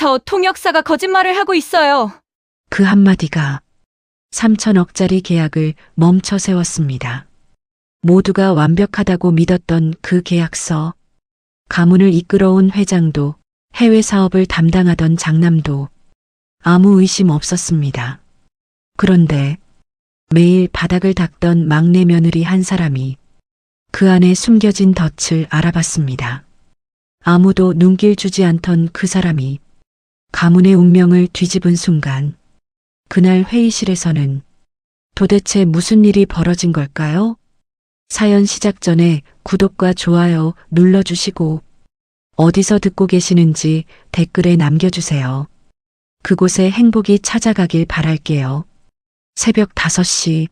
저 통역사가 거짓말을 하고 있어요. 그 한마디가 3천억짜리 계약을 멈춰 세웠습니다. 모두가 완벽하다고 믿었던 그 계약서, 가문을 이끌어온 회장도, 해외 사업을 담당하던 장남도 아무 의심 없었습니다. 그런데 매일 바닥을 닦던 막내 며느리 한 사람이 그 안에 숨겨진 덫을 알아봤습니다. 아무도 눈길 주지 않던 그 사람이 가문의 운명을 뒤집은 순간, 그날 회의실에서는 도대체 무슨 일이 벌어진 걸까요? 사연 시작 전에 구독과 좋아요 눌러주시고 어디서 듣고 계시는지 댓글에 남겨주세요. 그곳에 행복이 찾아가길 바랄게요. 새벽 5시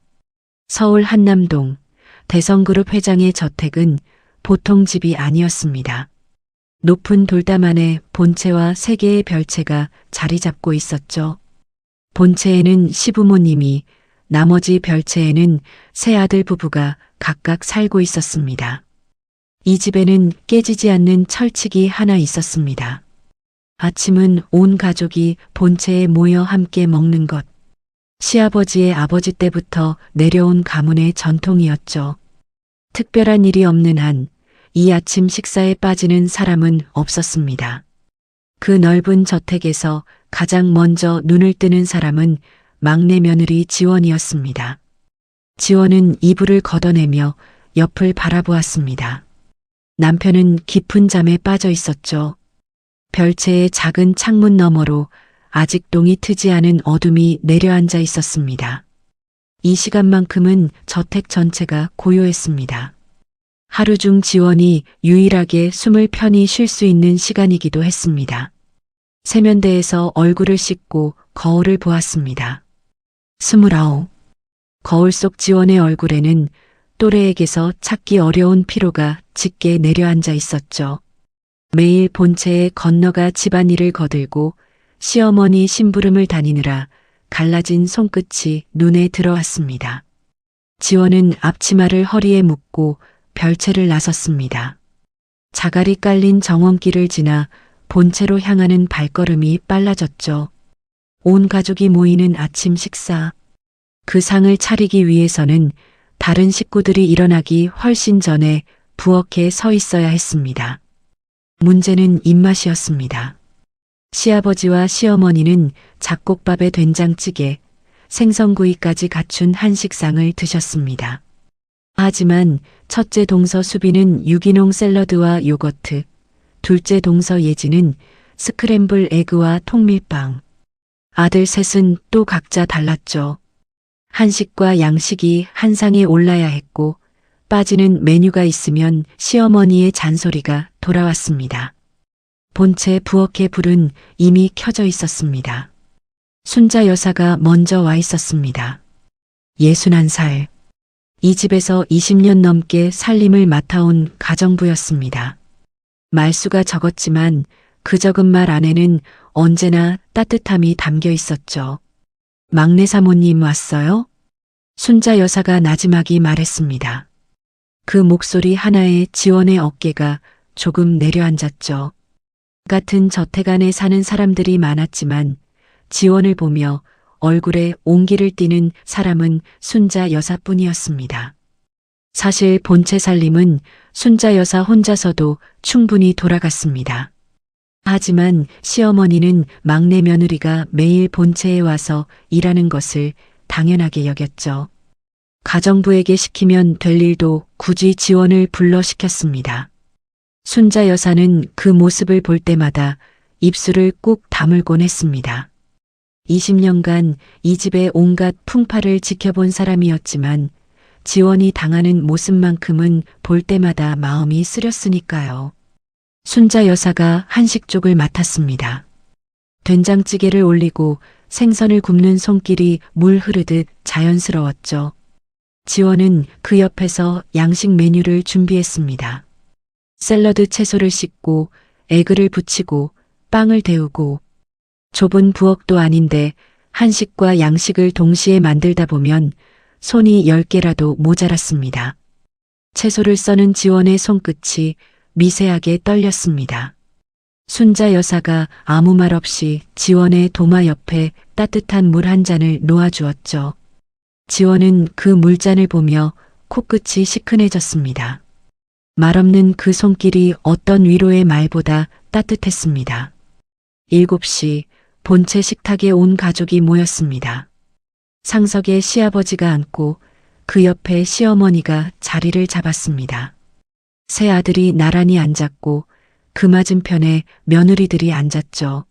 서울 한남동 대성그룹 회장의 저택은 보통 집이 아니었습니다. 높은 돌담 안에 본체와 3개의 별채가 자리 잡고 있었죠. 본체에는 시부모님이, 나머지 별채에는 세 아들 부부가 각각 살고 있었습니다. 이 집에는 깨지지 않는 철칙이 하나 있었습니다. 아침은 온 가족이 본체에 모여 함께 먹는 것. 시아버지의 아버지 때부터 내려온 가문의 전통이었죠. 특별한 일이 없는 한 이 아침 식사에 빠지는 사람은 없었습니다. 그 넓은 저택에서 가장 먼저 눈을 뜨는 사람은 막내 며느리 지원이었습니다. 지원은 이불을 걷어내며 옆을 바라보았습니다. 남편은 깊은 잠에 빠져 있었죠. 별채의 작은 창문 너머로 아직 동이 트지 않은 어둠이 내려앉아 있었습니다. 이 시간만큼은 저택 전체가 고요했습니다. 하루 중 지원이 유일하게 숨을 편히 쉴 수 있는 시간이기도 했습니다. 세면대에서 얼굴을 씻고 거울을 보았습니다. 29. 거울 속 지원의 얼굴에는 또래에게서 찾기 어려운 피로가 짙게 내려앉아 있었죠. 매일 본체에 건너가 집안일을 거들고 시어머니 심부름을 다니느라 갈라진 손끝이 눈에 들어왔습니다. 지원은 앞치마를 허리에 묶고 별채를 나섰습니다. 자갈이 깔린 정원길을 지나 본체로 향하는 발걸음이 빨라졌죠. 온 가족이 모이는 아침 식사. 그 상을 차리기 위해서는 다른 식구들이 일어나기 훨씬 전에 부엌에 서 있어야 했습니다. 문제는 입맛이었습니다. 시아버지와 시어머니는 잡곡밥에 된장찌개, 생선구이까지 갖춘 한식상을 드셨습니다. 하지만 첫째 동서 수비는 유기농 샐러드와 요거트, 둘째 동서 예지는 스크램블 에그와 통밀빵. 아들 셋은 또 각자 달랐죠. 한식과 양식이 한 상에 올라야 했고 빠지는 메뉴가 있으면 시어머니의 잔소리가 돌아왔습니다. 본체 부엌의 불은 이미 켜져 있었습니다. 순자 여사가 먼저 와 있었습니다. 61살. 이 집에서 20년 넘게 살림을 맡아온 가정부였습니다. 말수가 적었지만 그 적은 말 안에는 언제나 따뜻함이 담겨 있었죠. 막내 사모님 왔어요? 순자 여사가 나지막이 말했습니다. 그 목소리 하나에 지원의 어깨가 조금 내려앉았죠. 같은 저택 안에 사는 사람들이 많았지만 지원을 보며 얼굴에 온기를 띠는 사람은 순자 여사뿐이었습니다. 사실 본체 살림은 순자 여사 혼자서도 충분히 돌아갔습니다. 하지만 시어머니는 막내 며느리가 매일 본체에 와서 일하는 것을 당연하게 여겼죠. 가정부에게 시키면 될 일도 굳이 지원을 불러 시켰습니다. 순자 여사는 그 모습을 볼 때마다 입술을 꾹 다물곤 했습니다. 20년간 이 집의 온갖 풍파를 지켜본 사람이었지만 지원이 당하는 모습만큼은 볼 때마다 마음이 쓰렸으니까요. 순자 여사가 한식 쪽을 맡았습니다. 된장찌개를 올리고 생선을 굽는 손길이 물 흐르듯 자연스러웠죠. 지원은 그 옆에서 양식 메뉴를 준비했습니다. 샐러드 채소를 씻고 에그를 부치고 빵을 데우고 좁은 부엌도 아닌데 한식과 양식을 동시에 만들다 보면 손이 10개라도 모자랐습니다. 채소를 써는 지원의 손끝이 미세하게 떨렸습니다. 순자 여사가 아무 말 없이 지원의 도마 옆에 따뜻한 물 한 잔을 놓아주었죠. 지원은 그 물잔을 보며 코끝이 시큰해졌습니다. 말없는 그 손길이 어떤 위로의 말보다 따뜻했습니다. 7시 본체 식탁에 온 가족이 모였습니다. 상석에 시아버지가 앉고 그 옆에 시어머니가 자리를 잡았습니다. 새 아들이 나란히 앉았고 그 맞은편에 며느리들이 앉았죠.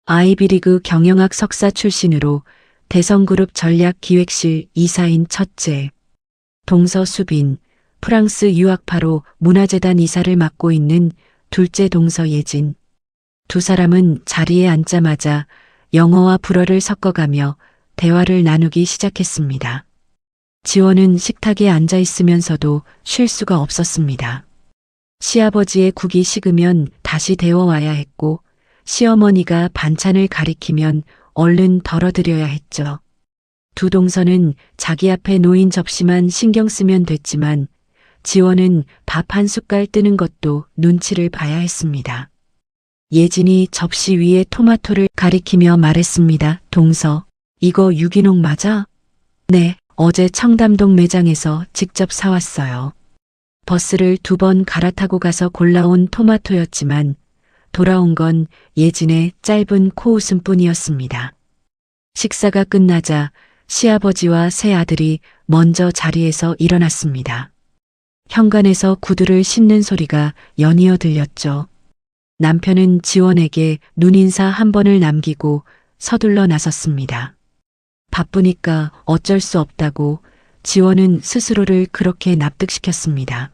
아이비리그 경영학 석사 출신으로 대성그룹 전략기획실 이사인 첫째, 동서 수빈, 프랑스 유학파로 문화재단 이사를 맡고 있는 둘째 동서 예진. 두 사람은 자리에 앉자마자 영어와 불어를 섞어가며 대화를 나누기 시작했습니다. 지원은 식탁에 앉아 있으면서도 쉴 수가 없었습니다. 시아버지의 국이 식으면 다시 데워와야 했고 시어머니가 반찬을 가리키면 얼른 덜어드려야 했죠. 두 동서는 자기 앞에 놓인 접시만 신경 쓰면 됐지만 지원은 밥 한 숟갈 뜨는 것도 눈치를 봐야 했습니다. 예진이 접시 위에 토마토를 가리키며 말했습니다. 동서, 이거 유기농 맞아? 네, 어제 청담동 매장에서 직접 사왔어요. 버스를 2번 갈아타고 가서 골라온 토마토였지만 돌아온 건 예진의 짧은 코웃음뿐이었습니다. 식사가 끝나자 시아버지와 새 아들이 먼저 자리에서 일어났습니다. 현관에서 구두를 신는 소리가 연이어 들렸죠. 남편은 지원에게 눈인사 한 번을 남기고 서둘러 나섰습니다. 바쁘니까 어쩔 수 없다고 지원은 스스로를 그렇게 납득시켰습니다.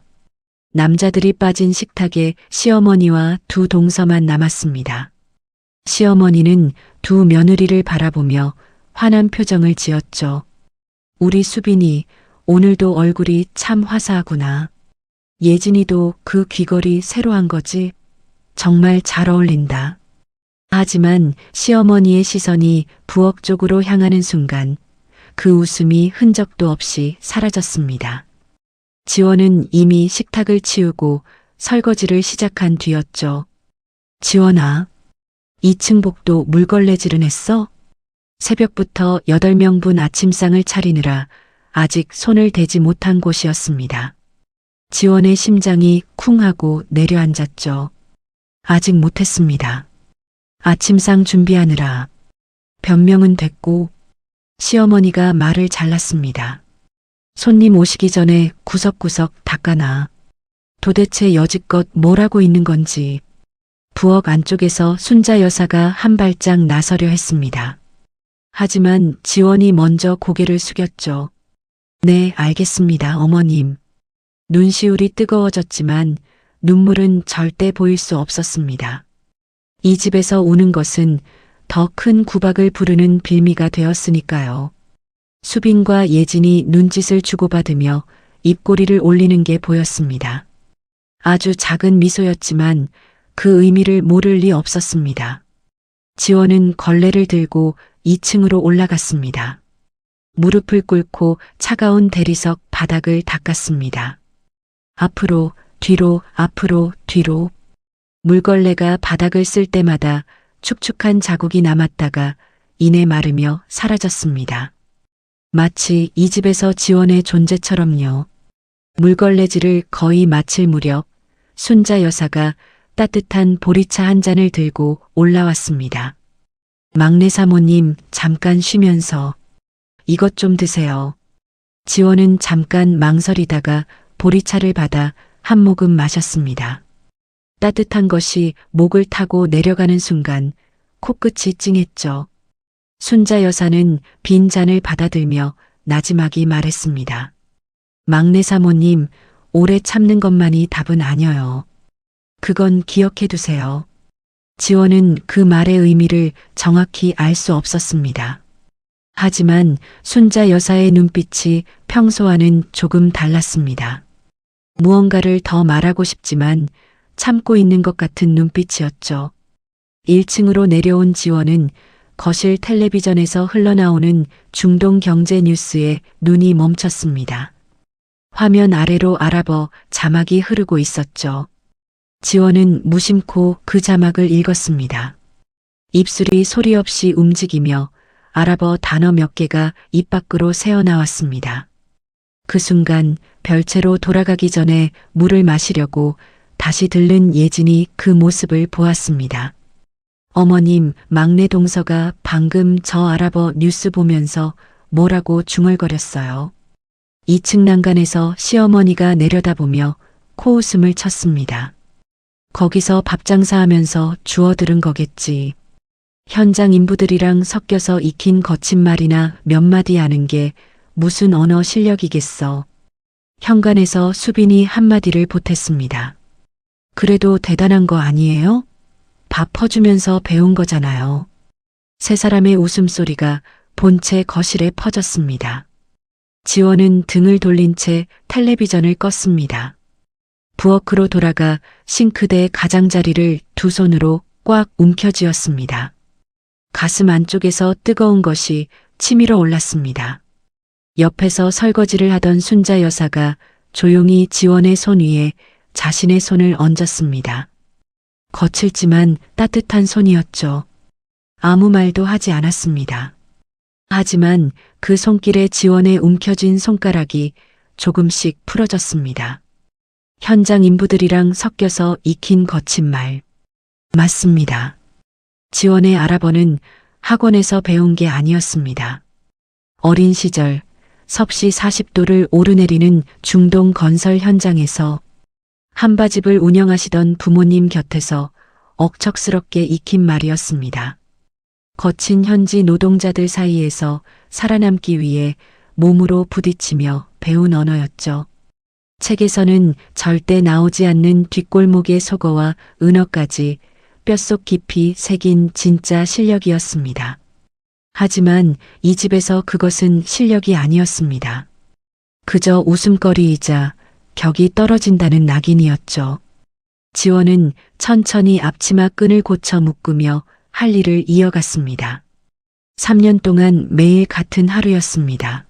남자들이 빠진 식탁에 시어머니와 두 동서만 남았습니다. 시어머니는 두 며느리를 바라보며 화난 표정을 지었죠. 우리 수빈이 오늘도 얼굴이 참 화사하구나. 예진이도 그 귀걸이 새로 한 거지? 정말 잘 어울린다. 하지만 시어머니의 시선이 부엌 쪽으로 향하는 순간 그 웃음이 흔적도 없이 사라졌습니다. 지원은 이미 식탁을 치우고 설거지를 시작한 뒤였죠. 지원아, 2층 복도 물걸레질은 했어? 새벽부터 8명분 아침상을 차리느라 아직 손을 대지 못한 곳이었습니다. 지원의 심장이 쿵 하고 내려앉았죠. 아직 못했습니다. 아침상 준비하느라 변명은 됐고 시어머니가 말을 잘랐습니다. 손님 오시기 전에 구석구석 닦아놔. 도대체 여지껏 뭘 하고 있는 건지. 부엌 안쪽에서 순자 여사가 한 발짝 나서려 했습니다. 하지만 지원이 먼저 고개를 숙였죠. 네, 알겠습니다, 어머님. 눈시울이 뜨거워졌지만 눈물은 절대 보일 수 없었습니다. 이 집에서 우는 것은 더 큰 구박을 부르는 빌미가 되었으니까요. 수빈과 예진이 눈짓을 주고받으며 입꼬리를 올리는 게 보였습니다. 아주 작은 미소였지만 그 의미를 모를 리 없었습니다. 지원은 걸레를 들고 2층으로 올라갔습니다. 무릎을 꿇고 차가운 대리석 바닥을 닦았습니다. 앞으로, 뒤로, 앞으로, 뒤로. 물걸레가 바닥을 쓸 때마다 축축한 자국이 남았다가 이내 마르며 사라졌습니다. 마치 이 집에서 지원의 존재처럼요. 물걸레질을 거의 마칠 무렵 순자 여사가 따뜻한 보리차 한 잔을 들고 올라왔습니다. 막내 사모님, 잠깐 쉬면서 이것 좀 드세요. 지원은 잠깐 망설이다가 보리차를 받아 한 모금 마셨습니다. 따뜻한 것이 목을 타고 내려가는 순간 코끝이 찡했죠. 순자 여사는 빈 잔을 받아들며 나지막이 말했습니다. 막내 사모님, 오래 참는 것만이 답은 아니어요. 그건 기억해 두세요. 지원은 그 말의 의미를 정확히 알 수 없었습니다. 하지만 순자 여사의 눈빛이 평소와는 조금 달랐습니다. 무언가를 더 말하고 싶지만 참고 있는 것 같은 눈빛이었죠. 1층으로 내려온 지원은 거실 텔레비전에서 흘러나오는 중동 경제 뉴스에 눈이 멈췄습니다. 화면 아래로 알아봐 자막이 흐르고 있었죠. 지원은 무심코 그 자막을 읽었습니다. 입술이 소리 없이 움직이며 아랍어 단어 몇 개가 입 밖으로 새어나왔습니다. 그 순간 별채로 돌아가기 전에 물을 마시려고 다시 들른 예진이 그 모습을 보았습니다. 어머님, 막내 동서가 방금 저 아랍어 뉴스 보면서 뭐라고 중얼거렸어요. 2층 난간에서 시어머니가 내려다보며 코웃음을 쳤습니다. 거기서 밥 장사하면서 주워 들은 거겠지. 현장 인부들이랑 섞여서 익힌 거친 말이나 몇 마디 아는 게 무슨 언어 실력이겠어. 현관에서 수빈이 한마디를 보탰습니다. 그래도 대단한 거 아니에요? 밥 퍼주면서 배운 거잖아요. 세 사람의 웃음소리가 본체 거실에 퍼졌습니다. 지원은 등을 돌린 채 텔레비전을 껐습니다. 부엌으로 돌아가 싱크대 가장자리를 두 손으로 꽉 움켜쥐었습니다. 가슴 안쪽에서 뜨거운 것이 치밀어 올랐습니다. 옆에서 설거지를 하던 순자 여사가 조용히 지원의 손 위에 자신의 손을 얹었습니다. 거칠지만 따뜻한 손이었죠. 아무 말도 하지 않았습니다. 하지만 그 손길에 지원에 움켜쥔 손가락이 조금씩 풀어졌습니다. 현장 인부들이랑 섞여서 익힌 거친 말. 맞습니다. 지원의 아랍어는 학원에서 배운 게 아니었습니다. 어린 시절 섭씨 40도를 오르내리는 중동 건설 현장에서 한바집을 운영하시던 부모님 곁에서 억척스럽게 익힌 말이었습니다. 거친 현지 노동자들 사이에서 살아남기 위해 몸으로 부딪히며 배운 언어였죠. 책에서는 절대 나오지 않는 뒷골목의 속어와 은어까지 뼛속 깊이 새긴 진짜 실력이었습니다. 하지만 이 집에서 그것은 실력이 아니었습니다. 그저 웃음거리이자 격이 떨어진다는 낙인이었죠. 지원은 천천히 앞치마 끈을 고쳐 묶으며 할 일을 이어갔습니다. 3년 동안 매일 같은 하루였습니다.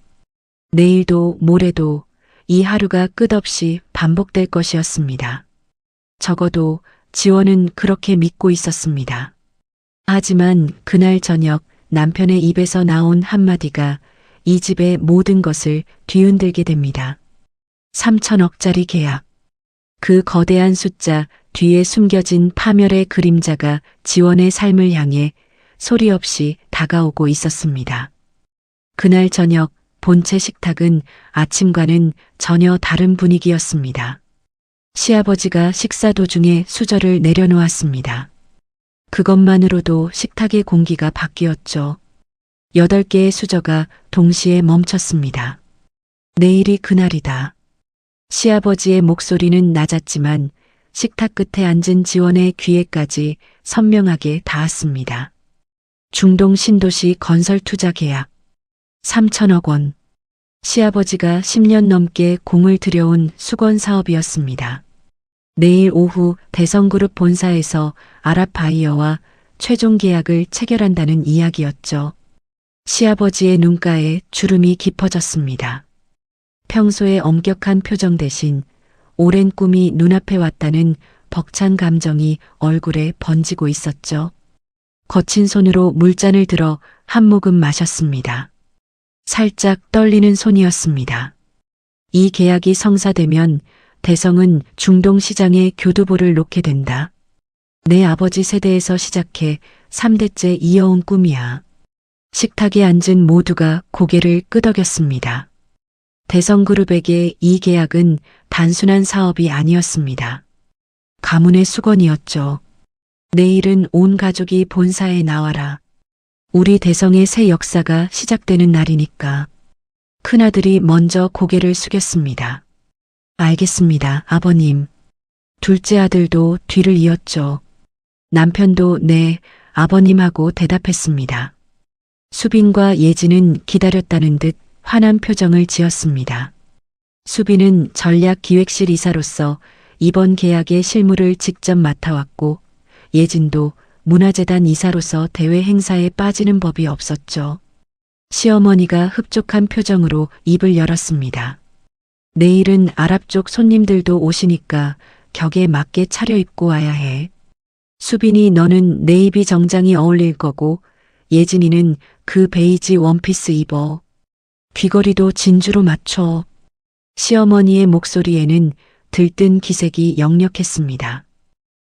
내일도 모레도 이 하루가 끝없이 반복될 것이었습니다. 적어도 지원은 그렇게 믿고 있었습니다. 하지만 그날 저녁 남편의 입에서 나온 한마디가 이 집의 모든 것을 뒤흔들게 됩니다. 3천억짜리 계약. 그 거대한 숫자 뒤에 숨겨진 파멸의 그림자가 지원의 삶을 향해 소리 없이 다가오고 있었습니다. 그날 저녁 본체 식탁은 아침과는 전혀 다른 분위기였습니다. 시아버지가 식사 도중에 수저를 내려놓았습니다. 그것만으로도 식탁의 공기가 바뀌었죠. 8개의 수저가 동시에 멈췄습니다. 내일이 그날이다. 시아버지의 목소리는 낮았지만 식탁 끝에 앉은 지원의 귀에까지 선명하게 닿았습니다. 중동 신도시 건설 투자 계약 3천억 원. 시아버지가 10년 넘게 공을 들여온 수건 사업이었습니다. 내일 오후 대성그룹 본사에서 아랍바이어와 최종 계약을 체결한다는 이야기였죠. 시아버지의 눈가에 주름이 깊어졌습니다. 평소의 엄격한 표정 대신 오랜 꿈이 눈앞에 왔다는 벅찬 감정이 얼굴에 번지고 있었죠. 거친 손으로 물잔을 들어 한 모금 마셨습니다. 살짝 떨리는 손이었습니다. 이 계약이 성사되면 대성은 중동 시장에 교두보를 놓게 된다. 내 아버지 세대에서 시작해 3대째 이어온 꿈이야. 식탁에 앉은 모두가 고개를 끄덕였습니다. 대성그룹에게 이 계약은 단순한 사업이 아니었습니다. 가문의 수건이었죠. 내일은 온 가족이 본사에 나와라. 우리 대성의 새 역사가 시작되는 날이니까. 큰아들이 먼저 고개를 숙였습니다. 알겠습니다, 아버님. 둘째 아들도 뒤를 이었죠. 남편도 네, 아버님하고 대답했습니다. 수빈과 예진은 기다렸다는 듯 환한 표정을 지었습니다. 수빈은 전략기획실 이사로서 이번 계약의 실무를 직접 맡아왔고 예진도 문화재단 이사로서 대외 행사에 빠지는 법이 없었죠. 시어머니가 흡족한 표정으로 입을 열었습니다. 내일은 아랍 쪽 손님들도 오시니까 격에 맞게 차려입고 와야 해. 수빈이 너는 네이비 정장이 어울릴 거고 예진이는 그 베이지 원피스 입어. 귀걸이도 진주로 맞춰. 시어머니의 목소리에는 들뜬 기색이 역력했습니다.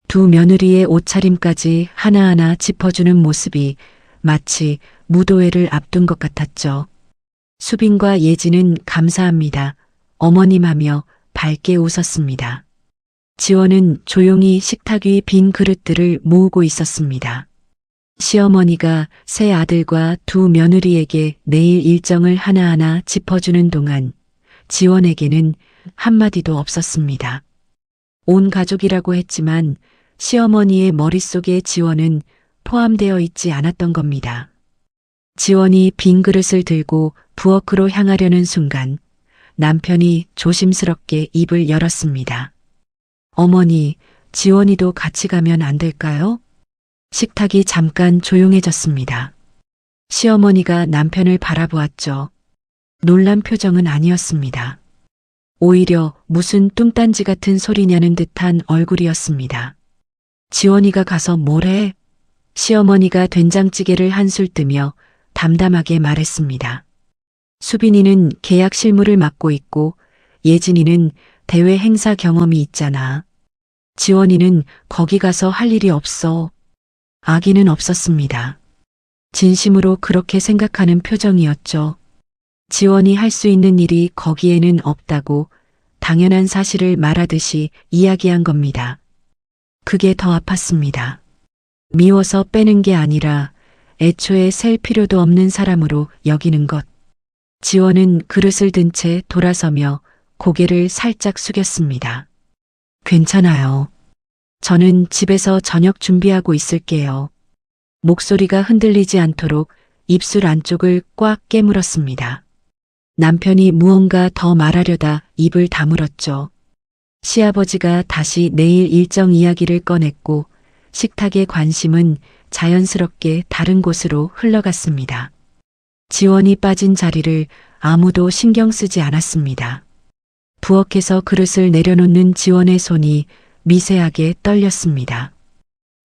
두 며느리의 옷차림까지 하나하나 짚어주는 모습이 마치 무도회를 앞둔 것 같았죠. 수빈과 예진은 감사합니다. 어머님 하며 밝게 웃었습니다. 지원은 조용히 식탁 위 빈 그릇들을 모으고 있었습니다. 시어머니가 새 아들과 두 며느리에게 내일 일정을 하나하나 짚어주는 동안 지원에게는 한마디도 없었습니다. 온 가족이라고 했지만 시어머니의 머릿속에 지원은 포함되어 있지 않았던 겁니다. 지원이 빈 그릇을 들고 부엌으로 향하려는 순간 남편이 조심스럽게 입을 열었습니다. 어머니, 지원이도 같이 가면 안 될까요? 식탁이 잠깐 조용해졌습니다. 시어머니가 남편을 바라보았죠. 놀란 표정은 아니었습니다. 오히려 무슨 뚱딴지 같은 소리냐는 듯한 얼굴이었습니다. 지원이가 가서 뭘 해? 시어머니가 된장찌개를 한술 뜨며 담담하게 말했습니다. 수빈이는 계약 실무를 맡고 있고 예진이는 대외 행사 경험이 있잖아. 지원이는 거기 가서 할 일이 없어. 아기는 없었습니다. 진심으로 그렇게 생각하는 표정이었죠. 지원이 할 수 있는 일이 거기에는 없다고 당연한 사실을 말하듯이 이야기한 겁니다. 그게 더 아팠습니다. 미워서 빼는 게 아니라 애초에 셀 필요도 없는 사람으로 여기는 것. 지원은 그릇을 든 채 돌아서며 고개를 살짝 숙였습니다. 괜찮아요. 저는 집에서 저녁 준비하고 있을게요. 목소리가 흔들리지 않도록 입술 안쪽을 꽉 깨물었습니다. 남편이 무언가 더 말하려다 입을 다물었죠. 시아버지가 다시 내일 일정 이야기를 꺼냈고 식탁의 관심은 자연스럽게 다른 곳으로 흘러갔습니다. 지원이 빠진 자리를 아무도 신경 쓰지 않았습니다. 부엌에서 그릇을 내려놓는 지원의 손이 미세하게 떨렸습니다.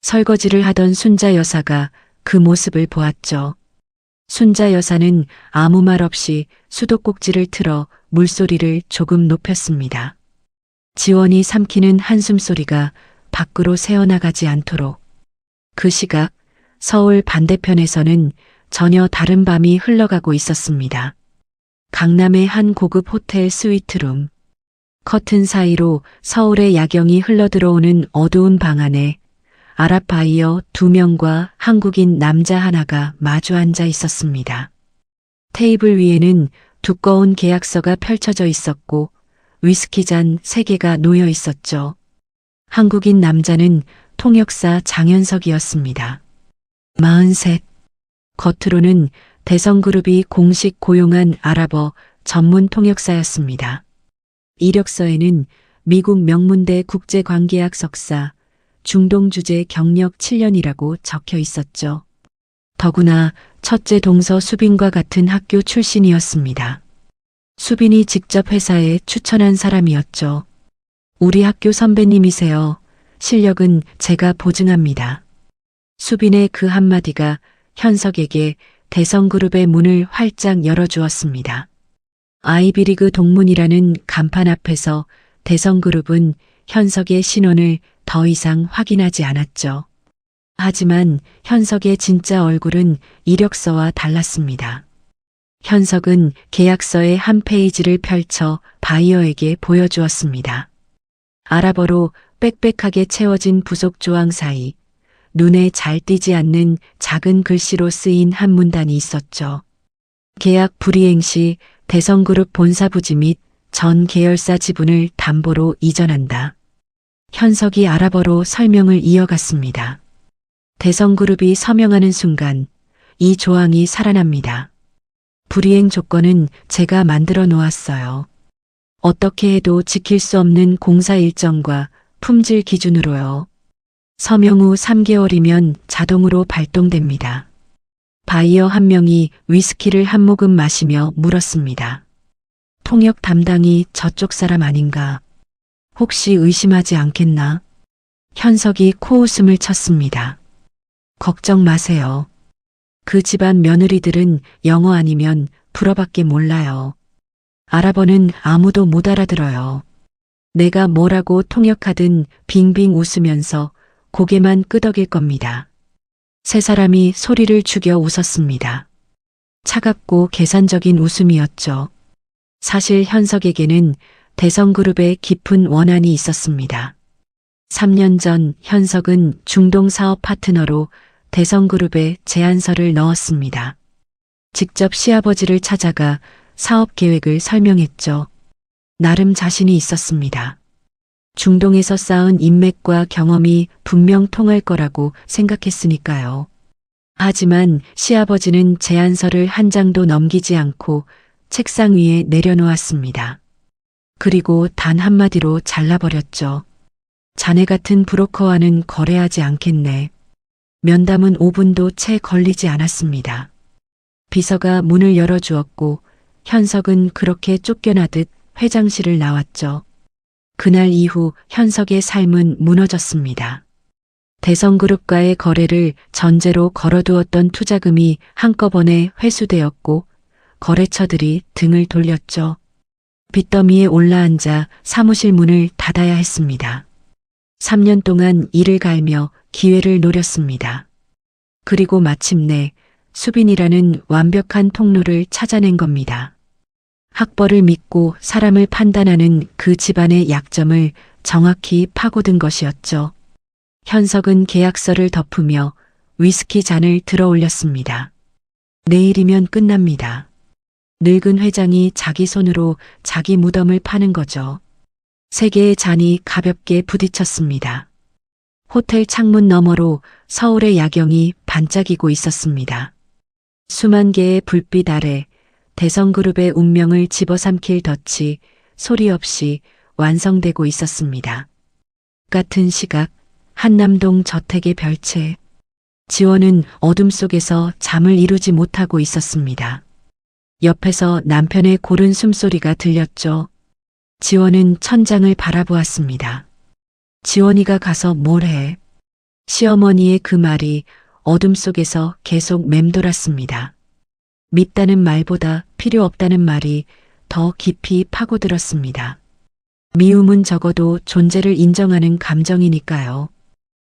설거지를 하던 순자 여사가 그 모습을 보았죠. 순자 여사는 아무 말 없이 수도꼭지를 틀어 물소리를 조금 높였습니다. 지원이 삼키는 한숨소리가 밖으로 새어나가지 않도록. 그 시각 서울 반대편에서는 전혀 다른 밤이 흘러가고 있었습니다. 강남의 한 고급 호텔 스위트룸. 커튼 사이로 서울의 야경이 흘러들어오는 어두운 방 안에 아랍 바이어 2명과 한국인 남자 하나가 마주 앉아 있었습니다. 테이블 위에는 두꺼운 계약서가 펼쳐져 있었고 위스키 잔 3개가 놓여 있었죠. 한국인 남자는 통역사 장현석이었습니다. 43. 겉으로는 대성그룹이 공식 고용한 아랍어 전문 통역사였습니다. 이력서에는 미국 명문대 국제관계학 석사, 중동주재 경력 7년이라고 적혀 있었죠. 더구나 첫째 동서 수빈과 같은 학교 출신이었습니다. 수빈이 직접 회사에 추천한 사람이었죠. 우리 학교 선배님이세요. 실력은 제가 보증합니다. 수빈의 그 한마디가 현석에게 대성그룹의 문을 활짝 열어주었습니다. 아이비리그 동문이라는 간판 앞에서 대성그룹은 현석의 신원을 더 이상 확인하지 않았죠. 하지만 현석의 진짜 얼굴은 이력서와 달랐습니다. 현석은 계약서의 한 페이지를 펼쳐 바이어에게 보여주었습니다. 아랍어로 빽빽하게 채워진 부속 조항 사이 눈에 잘 띄지 않는 작은 글씨로 쓰인 한 문단이 있었죠. 계약 불이행 시 대성그룹 본사 부지 및 전 계열사 지분을 담보로 이전한다. 현석이 아랍어로 설명을 이어갔습니다. 대성그룹이 서명하는 순간 이 조항이 살아납니다. 불이행 조건은 제가 만들어 놓았어요. 어떻게 해도 지킬 수 없는 공사 일정과 품질 기준으로요. 서명 후 3개월이면 자동으로 발동됩니다. 바이어 한 명이 위스키를 한 모금 마시며 물었습니다. 통역 담당이 저쪽 사람 아닌가? 혹시 의심하지 않겠나? 현석이 코웃음을 쳤습니다. 걱정 마세요. 그 집안 며느리들은 영어 아니면 불어밖에 몰라요. 아랍어는 아무도 못 알아들어요. 내가 뭐라고 통역하든 빙빙 웃으면서 고개만 끄덕일 겁니다. 세 사람이 소리를 죽여 웃었습니다. 차갑고 계산적인 웃음이었죠. 사실 현석에게는 대성그룹에 깊은 원한이 있었습니다. 3년 전 현석은 중동 사업 파트너로 대성그룹에 제안서를 넣었습니다. 직접 시아버지를 찾아가 사업 계획을 설명했죠. 나름 자신이 있었습니다. 중동에서 쌓은 인맥과 경험이 분명 통할 거라고 생각했으니까요. 하지만 시아버지는 제안서를 한 장도 넘기지 않고 책상 위에 내려놓았습니다. 그리고 단 한마디로 잘라버렸죠. 자네 같은 브로커와는 거래하지 않겠네. 면담은 5분도 채 걸리지 않았습니다. 비서가 문을 열어주었고 현석은 그렇게 쫓겨나듯 회장실을 나왔죠. 그날 이후 현석의 삶은 무너졌습니다. 대성그룹과의 거래를 전제로 걸어두었던 투자금이 한꺼번에 회수되었고 거래처들이 등을 돌렸죠. 빚더미에 올라앉아 사무실 문을 닫아야 했습니다. 3년 동안 이를 갈며 기회를 노렸습니다. 그리고 마침내 수빈이라는 완벽한 통로를 찾아낸 겁니다. 학벌을 믿고 사람을 판단하는 그 집안의 약점을 정확히 파고든 것이었죠. 현석은 계약서를 덮으며 위스키 잔을 들어 올렸습니다. 내일이면 끝납니다. 늙은 회장이 자기 손으로 자기 무덤을 파는 거죠. 세 개의 잔이 가볍게 부딪혔습니다. 호텔 창문 너머로 서울의 야경이 반짝이고 있었습니다. 수만 개의 불빛 아래 대성그룹의 운명을 집어삼킬 덫이 소리 없이 완성되고 있었습니다. 같은 시각 한남동 저택의 별채. 지원은 어둠 속에서 잠을 이루지 못하고 있었습니다. 옆에서 남편의 고른 숨소리가 들렸죠. 지원은 천장을 바라보았습니다. 지원이가 가서 뭘 해? 시어머니의 그 말이 어둠 속에서 계속 맴돌았습니다. 밉다는 말보다 필요 없다는 말이 더 깊이 파고들었습니다. 미움은 적어도 존재를 인정하는 감정이니까요.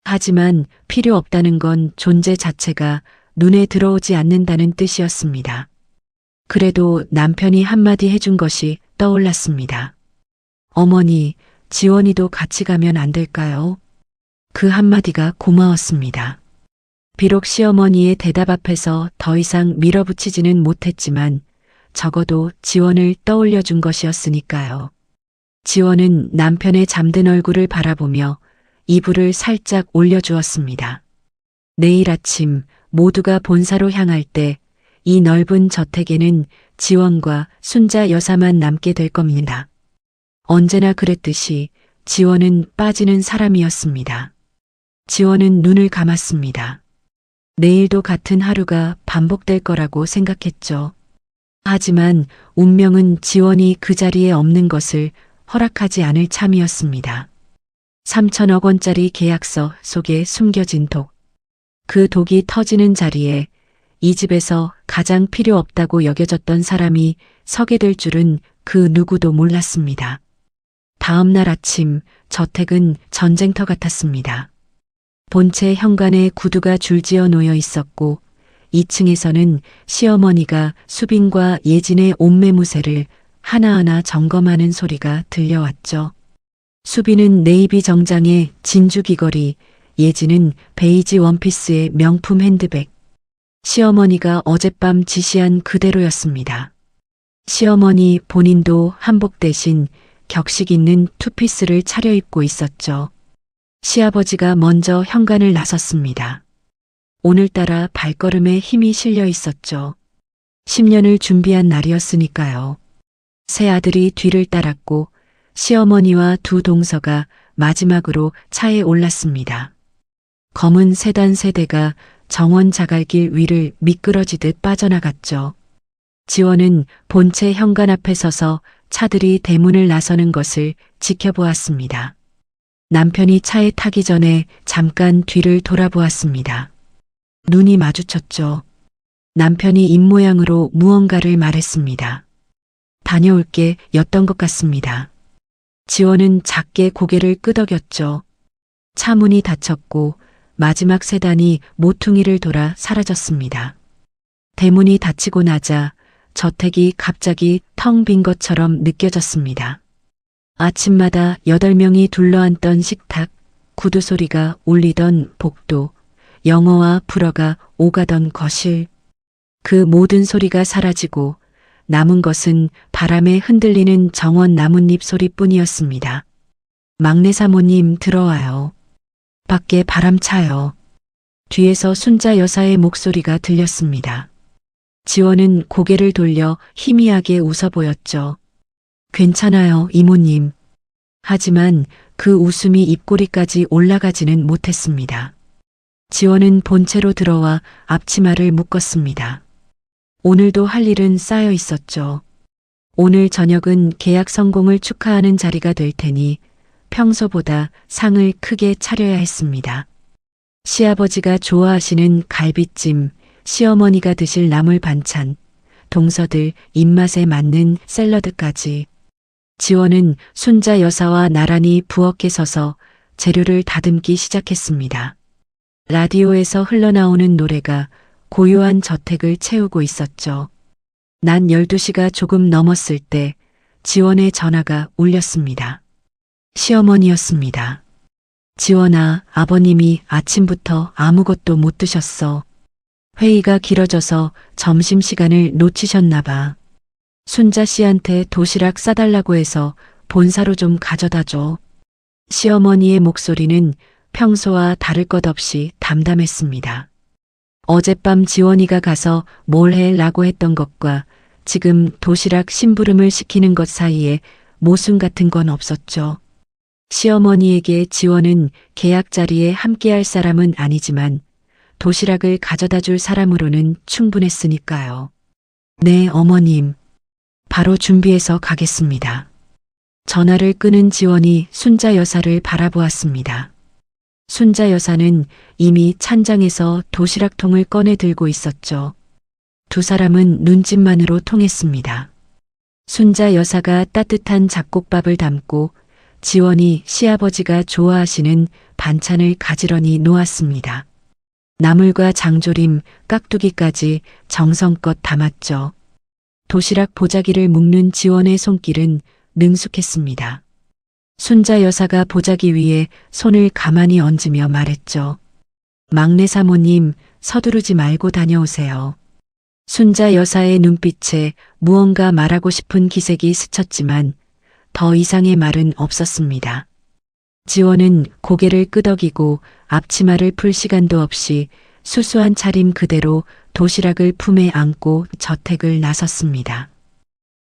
하지만 필요 없다는 건 존재 자체가 눈에 들어오지 않는다는 뜻이었습니다. 그래도 남편이 한마디 해준 것이 떠올랐습니다. 어머니, 지원이도 같이 가면 안 될까요? 그 한마디가 고마웠습니다. 비록 시어머니의 대답 앞에서 더 이상 밀어붙이지는 못했지만 적어도 지원을 떠올려 준 것이었으니까요. 지원은 남편의 잠든 얼굴을 바라보며 이불을 살짝 올려주었습니다. 내일 아침 모두가 본사로 향할 때 이 넓은 저택에는 지원과 순자 여사만 남게 될 겁니다. 언제나 그랬듯이 지원은 빠지는 사람이었습니다. 지원은 눈을 감았습니다. 내일도 같은 하루가 반복될 거라고 생각했죠. 하지만 운명은 지원이 그 자리에 없는 것을 허락하지 않을 참이었습니다. 3천억 원짜리 계약서 속에 숨겨진 독. 그 독이 터지는 자리에 이 집에서 가장 필요 없다고 여겨졌던 사람이 서게 될 줄은 그 누구도 몰랐습니다. 다음 날 아침 저택은 전쟁터 같았습니다. 본체 현관에 구두가 줄지어 놓여 있었고 2층에서는 시어머니가 수빈과 예진의 옷매무새를 하나하나 점검하는 소리가 들려왔죠. 수빈은 네이비 정장에 진주 귀걸이, 예진은 베이지 원피스의 명품 핸드백. 시어머니가 어젯밤 지시한 그대로였습니다. 시어머니 본인도 한복 대신 격식 있는 투피스를 차려입고 있었죠. 시아버지가 먼저 현관을 나섰습니다. 오늘따라 발걸음에 힘이 실려 있었죠. 10년을 준비한 날이었으니까요. 새 아들이 뒤를 따랐고 시어머니와 두 동서가 마지막으로 차에 올랐습니다. 검은 세단 세대가 정원 자갈길 위를 미끄러지듯 빠져나갔죠. 지원은 본체 현관 앞에 서서 차들이 대문을 나서는 것을 지켜보았습니다. 남편이 차에 타기 전에 잠깐 뒤를 돌아보았습니다. 눈이 마주쳤죠. 남편이 입모양으로 무언가를 말했습니다. 다녀올게 였던 것 같습니다. 지원은 작게 고개를 끄덕였죠. 차 문이 닫혔고 마지막 세단이 모퉁이를 돌아 사라졌습니다. 대문이 닫히고 나자 저택이 갑자기 텅 빈 것처럼 느껴졌습니다. 아침마다 8명이 둘러앉던 식탁, 구두 소리가 울리던 복도, 영어와 불어가 오가던 거실. 그 모든 소리가 사라지고 남은 것은 바람에 흔들리는 정원 나뭇잎 소리뿐이었습니다. 막내 사모님 들어와요. 밖에 바람 차요. 뒤에서 순자 여사의 목소리가 들렸습니다. 지원은 고개를 돌려 희미하게 웃어 보였죠. 괜찮아요, 이모님. 하지만 그 웃음이 입꼬리까지 올라가지는 못했습니다. 지원은 본체로 들어와 앞치마를 묶었습니다. 오늘도 할 일은 쌓여 있었죠. 오늘 저녁은 계약 성공을 축하하는 자리가 될 테니 평소보다 상을 크게 차려야 했습니다. 시아버지가 좋아하시는 갈비찜, 시어머니가 드실 나물 반찬, 동서들 입맛에 맞는 샐러드까지. 지원은 순자 여사와 나란히 부엌에 서서 재료를 다듬기 시작했습니다. 라디오에서 흘러나오는 노래가 고요한 저택을 채우고 있었죠. 낮 12시가 조금 넘었을 때 지원의 전화가 울렸습니다. 시어머니였습니다. 지원아, 아버님이 아침부터 아무것도 못 드셨어. 회의가 길어져서 점심시간을 놓치셨나 봐. 순자 씨한테 도시락 싸달라고 해서 본사로 좀 가져다 줘. 시어머니의 목소리는 평소와 다를 것 없이 담담했습니다. 어젯밤 지원이가 가서 뭘 해라고 했던 것과 지금 도시락 심부름을 시키는 것 사이에 모순 같은 건 없었죠. 시어머니에게 지원은 계약 자리에 함께할 사람은 아니지만 도시락을 가져다 줄 사람으로는 충분했으니까요. 네, 어머님. 바로 준비해서 가겠습니다. 전화를 끊은 지원이 순자 여사를 바라보았습니다. 순자 여사는 이미 찬장에서 도시락통을 꺼내 들고 있었죠. 두 사람은 눈짓만으로 통했습니다. 순자 여사가 따뜻한 잡곡밥을 담고 지원이 시아버지가 좋아하시는 반찬을 가지런히 놓았습니다. 나물과 장조림, 깍두기까지 정성껏 담았죠. 도시락 보자기를 묶는 지원의 손길은 능숙했습니다. 순자 여사가 보자기 위에 손을 가만히 얹으며 말했죠. 막내 사모님, 서두르지 말고 다녀오세요. 순자 여사의 눈빛에 무언가 말하고 싶은 기색이 스쳤지만 더 이상의 말은 없었습니다. 지원은 고개를 끄덕이고 앞치마를 풀 시간도 없이 수수한 차림 그대로 도시락을 품에 안고 저택을 나섰습니다.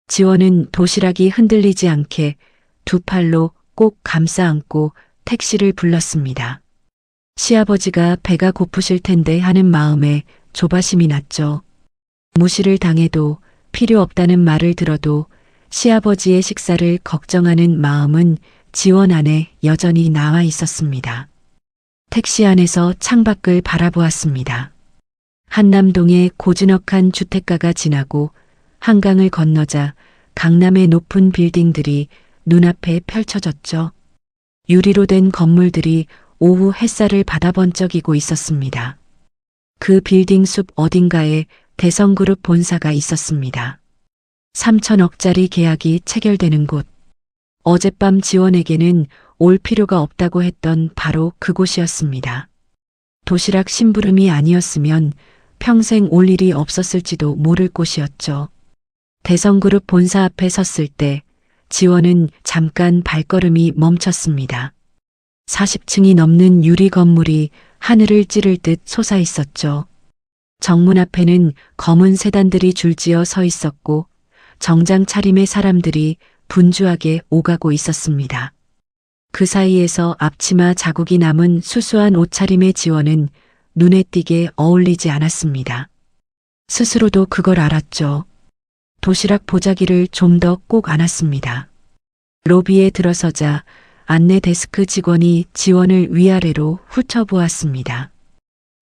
지원은 도시락이 흔들리지 않게 두 팔로 꼭 감싸 안고 택시를 불렀습니다. 시아버지가 배가 고프실 텐데 하는 마음에 조바심이 났죠. 무시를 당해도 필요 없다는 말을 들어도 시아버지의 식사를 걱정하는 마음은 지원 안에 여전히 나와 있었습니다. 택시 안에서 창밖을 바라보았습니다. 한남동의 고즈넉한 주택가가 지나고 한강을 건너자 강남의 높은 빌딩들이 눈앞에 펼쳐졌죠. 유리로 된 건물들이 오후 햇살을 받아 번쩍이고 있었습니다. 그 빌딩 숲 어딘가에 대성그룹 본사가 있었습니다. 3천억짜리 계약이 체결되는 곳. 어젯밤 지원에게는 올 필요가 없다고 했던 바로 그곳이었습니다. 도시락 심부름이 아니었으면 평생 올 일이 없었을지도 모를 곳이었죠. 대성그룹 본사 앞에 섰을 때 지원은 잠깐 발걸음이 멈췄습니다. 40층이 넘는 유리 건물이 하늘을 찌를 듯 솟아 있었죠. 정문 앞에는 검은 세단들이 줄지어 서 있었고 정장 차림의 사람들이 분주하게 오가고 있었습니다. 그 사이에서 앞치마 자국이 남은 수수한 옷차림의 지원은 눈에 띄게 어울리지 않았습니다. 스스로도 그걸 알았죠. 도시락 보자기를 좀 더 꼭 안았습니다. 로비에 들어서자 안내 데스크 직원이 지원을 위아래로 훑어보았습니다.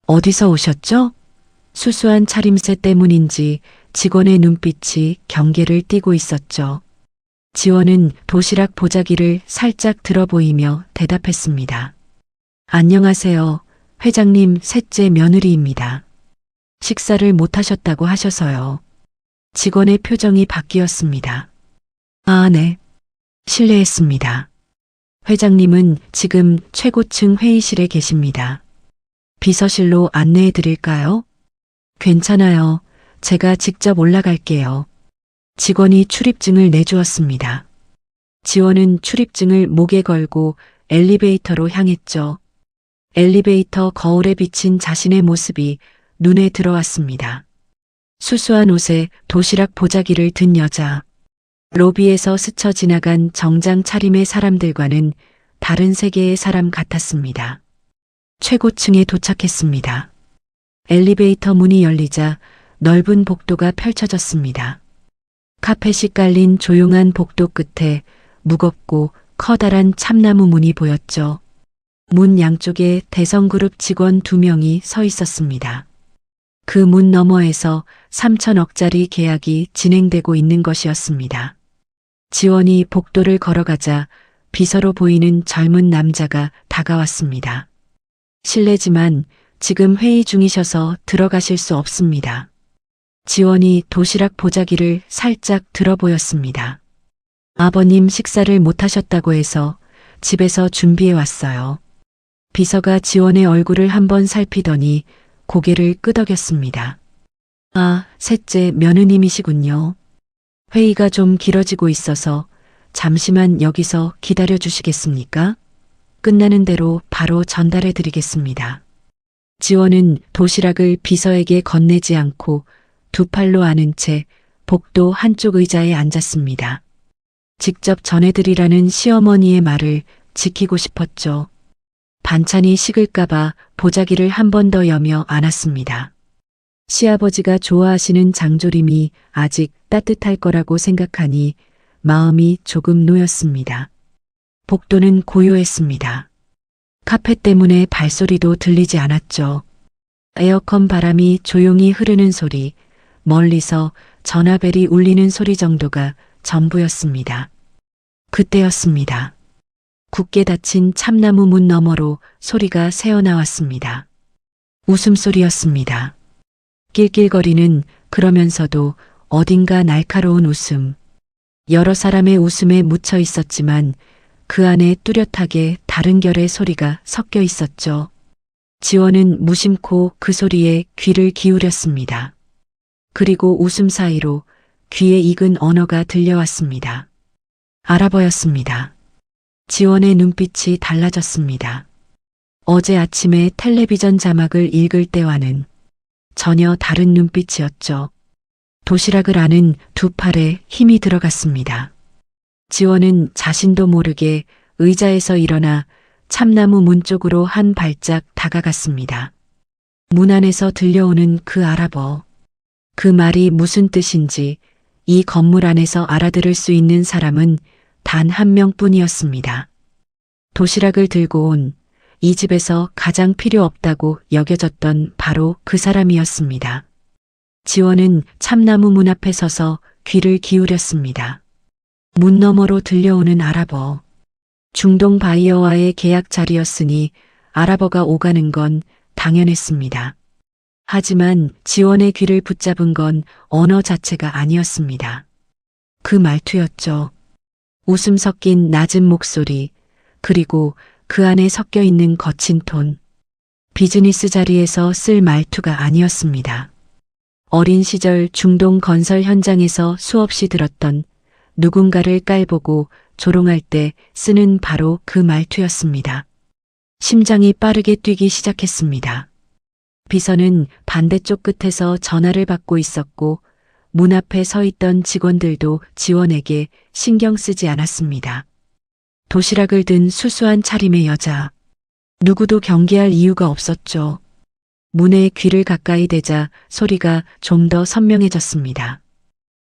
어디서 오셨죠? 수수한 차림새 때문인지 직원의 눈빛이 경계를 띠고 있었죠. 지원은 도시락 보자기를 살짝 들어보이며 대답했습니다. 안녕하세요. 회장님 셋째 며느리입니다. 식사를 못하셨다고 하셔서요. 직원의 표정이 바뀌었습니다. 아, 네. 실례했습니다. 회장님은 지금 최고층 회의실에 계십니다. 비서실로 안내해 드릴까요? 괜찮아요. 제가 직접 올라갈게요. 직원이 출입증을 내주었습니다. 지원은 출입증을 목에 걸고 엘리베이터로 향했죠. 엘리베이터 거울에 비친 자신의 모습이 눈에 들어왔습니다. 수수한 옷에 도시락 보자기를 든 여자. 로비에서 스쳐 지나간 정장 차림의 사람들과는 다른 세계의 사람 같았습니다. 최고층에 도착했습니다. 엘리베이터 문이 열리자 넓은 복도가 펼쳐졌습니다. 카펫이 깔린 조용한 복도 끝에 무겁고 커다란 참나무 문이 보였죠. 문 양쪽에 대성그룹 직원 2명이 서 있었습니다. 그 문 너머에서 3천억짜리 계약이 진행되고 있는 것이었습니다. 지원이 복도를 걸어가자 비서로 보이는 젊은 남자가 다가왔습니다. 실례지만 지금 회의 중이셔서 들어가실 수 없습니다. 지원이 도시락 보자기를 살짝 들어보였습니다. 아버님 식사를 못하셨다고 해서 집에서 준비해 왔어요. 비서가 지원의 얼굴을 한번 살피더니 고개를 끄덕였습니다. 아, 셋째 며느님이시군요. 회의가 좀 길어지고 있어서 잠시만 여기서 기다려 주시겠습니까? 끝나는 대로 바로 전달해 드리겠습니다. 지원은 도시락을 비서에게 건네지 않고 두 팔로 안은 채 복도 한쪽 의자에 앉았습니다. 직접 전해드리라는 시어머니의 말을 지키고 싶었죠. 반찬이 식을까봐 보자기를 한 번 더 여며 안았습니다. 시아버지가 좋아하시는 장조림이 아직 따뜻할 거라고 생각하니 마음이 조금 놓였습니다. 복도는 고요했습니다. 카펫 때문에 발소리도 들리지 않았죠. 에어컨 바람이 조용히 흐르는 소리, 멀리서 전화벨이 울리는 소리 정도가 전부였습니다. 그때였습니다. 굳게 닫힌 참나무 문 너머로 소리가 새어나왔습니다. 웃음소리였습니다. 낄낄거리는 그러면서도 어딘가 날카로운 웃음. 여러 사람의 웃음에 묻혀 있었지만 그 안에 뚜렷하게 다른 결의 소리가 섞여 있었죠. 지원은 무심코 그 소리에 귀를 기울였습니다. 그리고 웃음 사이로 귀에 익은 언어가 들려왔습니다. 아랍어였습니다. 지원의 눈빛이 달라졌습니다. 어제 아침에 텔레비전 자막을 읽을 때와는 전혀 다른 눈빛이었죠. 도시락을 아는 두 팔에 힘이 들어갔습니다. 지원은 자신도 모르게 의자에서 일어나 참나무 문 쪽으로 한 발짝 다가갔습니다. 문 안에서 들려오는 그 아랍어. 그 말이 무슨 뜻인지 이 건물 안에서 알아들을 수 있는 사람은 단 한 명뿐이었습니다. 도시락을 들고 온 이 집에서 가장 필요 없다고 여겨졌던 바로 그 사람이었습니다. 지원은 참나무 문 앞에 서서 귀를 기울였습니다. 문 너머로 들려오는 아랍어. 중동 바이어와의 계약 자리였으니 아랍어가 오가는 건 당연했습니다. 하지만 지원의 귀를 붙잡은 건 언어 자체가 아니었습니다. 그 말투였죠. 웃음 섞인 낮은 목소리, 그리고 그 안에 섞여 있는 거친 톤. 비즈니스 자리에서 쓸 말투가 아니었습니다. 어린 시절 중동 건설 현장에서 수없이 들었던 누군가를 깔보고 조롱할 때 쓰는 바로 그 말투였습니다. 심장이 빠르게 뛰기 시작했습니다. 비서는 반대쪽 끝에서 전화를 받고 있었고 문 앞에 서 있던 직원들도 지원에게 신경 쓰지 않았습니다. 도시락을 든 수수한 차림의 여자. 누구도 경계할 이유가 없었죠. 문에 귀를 가까이 대자 소리가 좀 더 선명해졌습니다.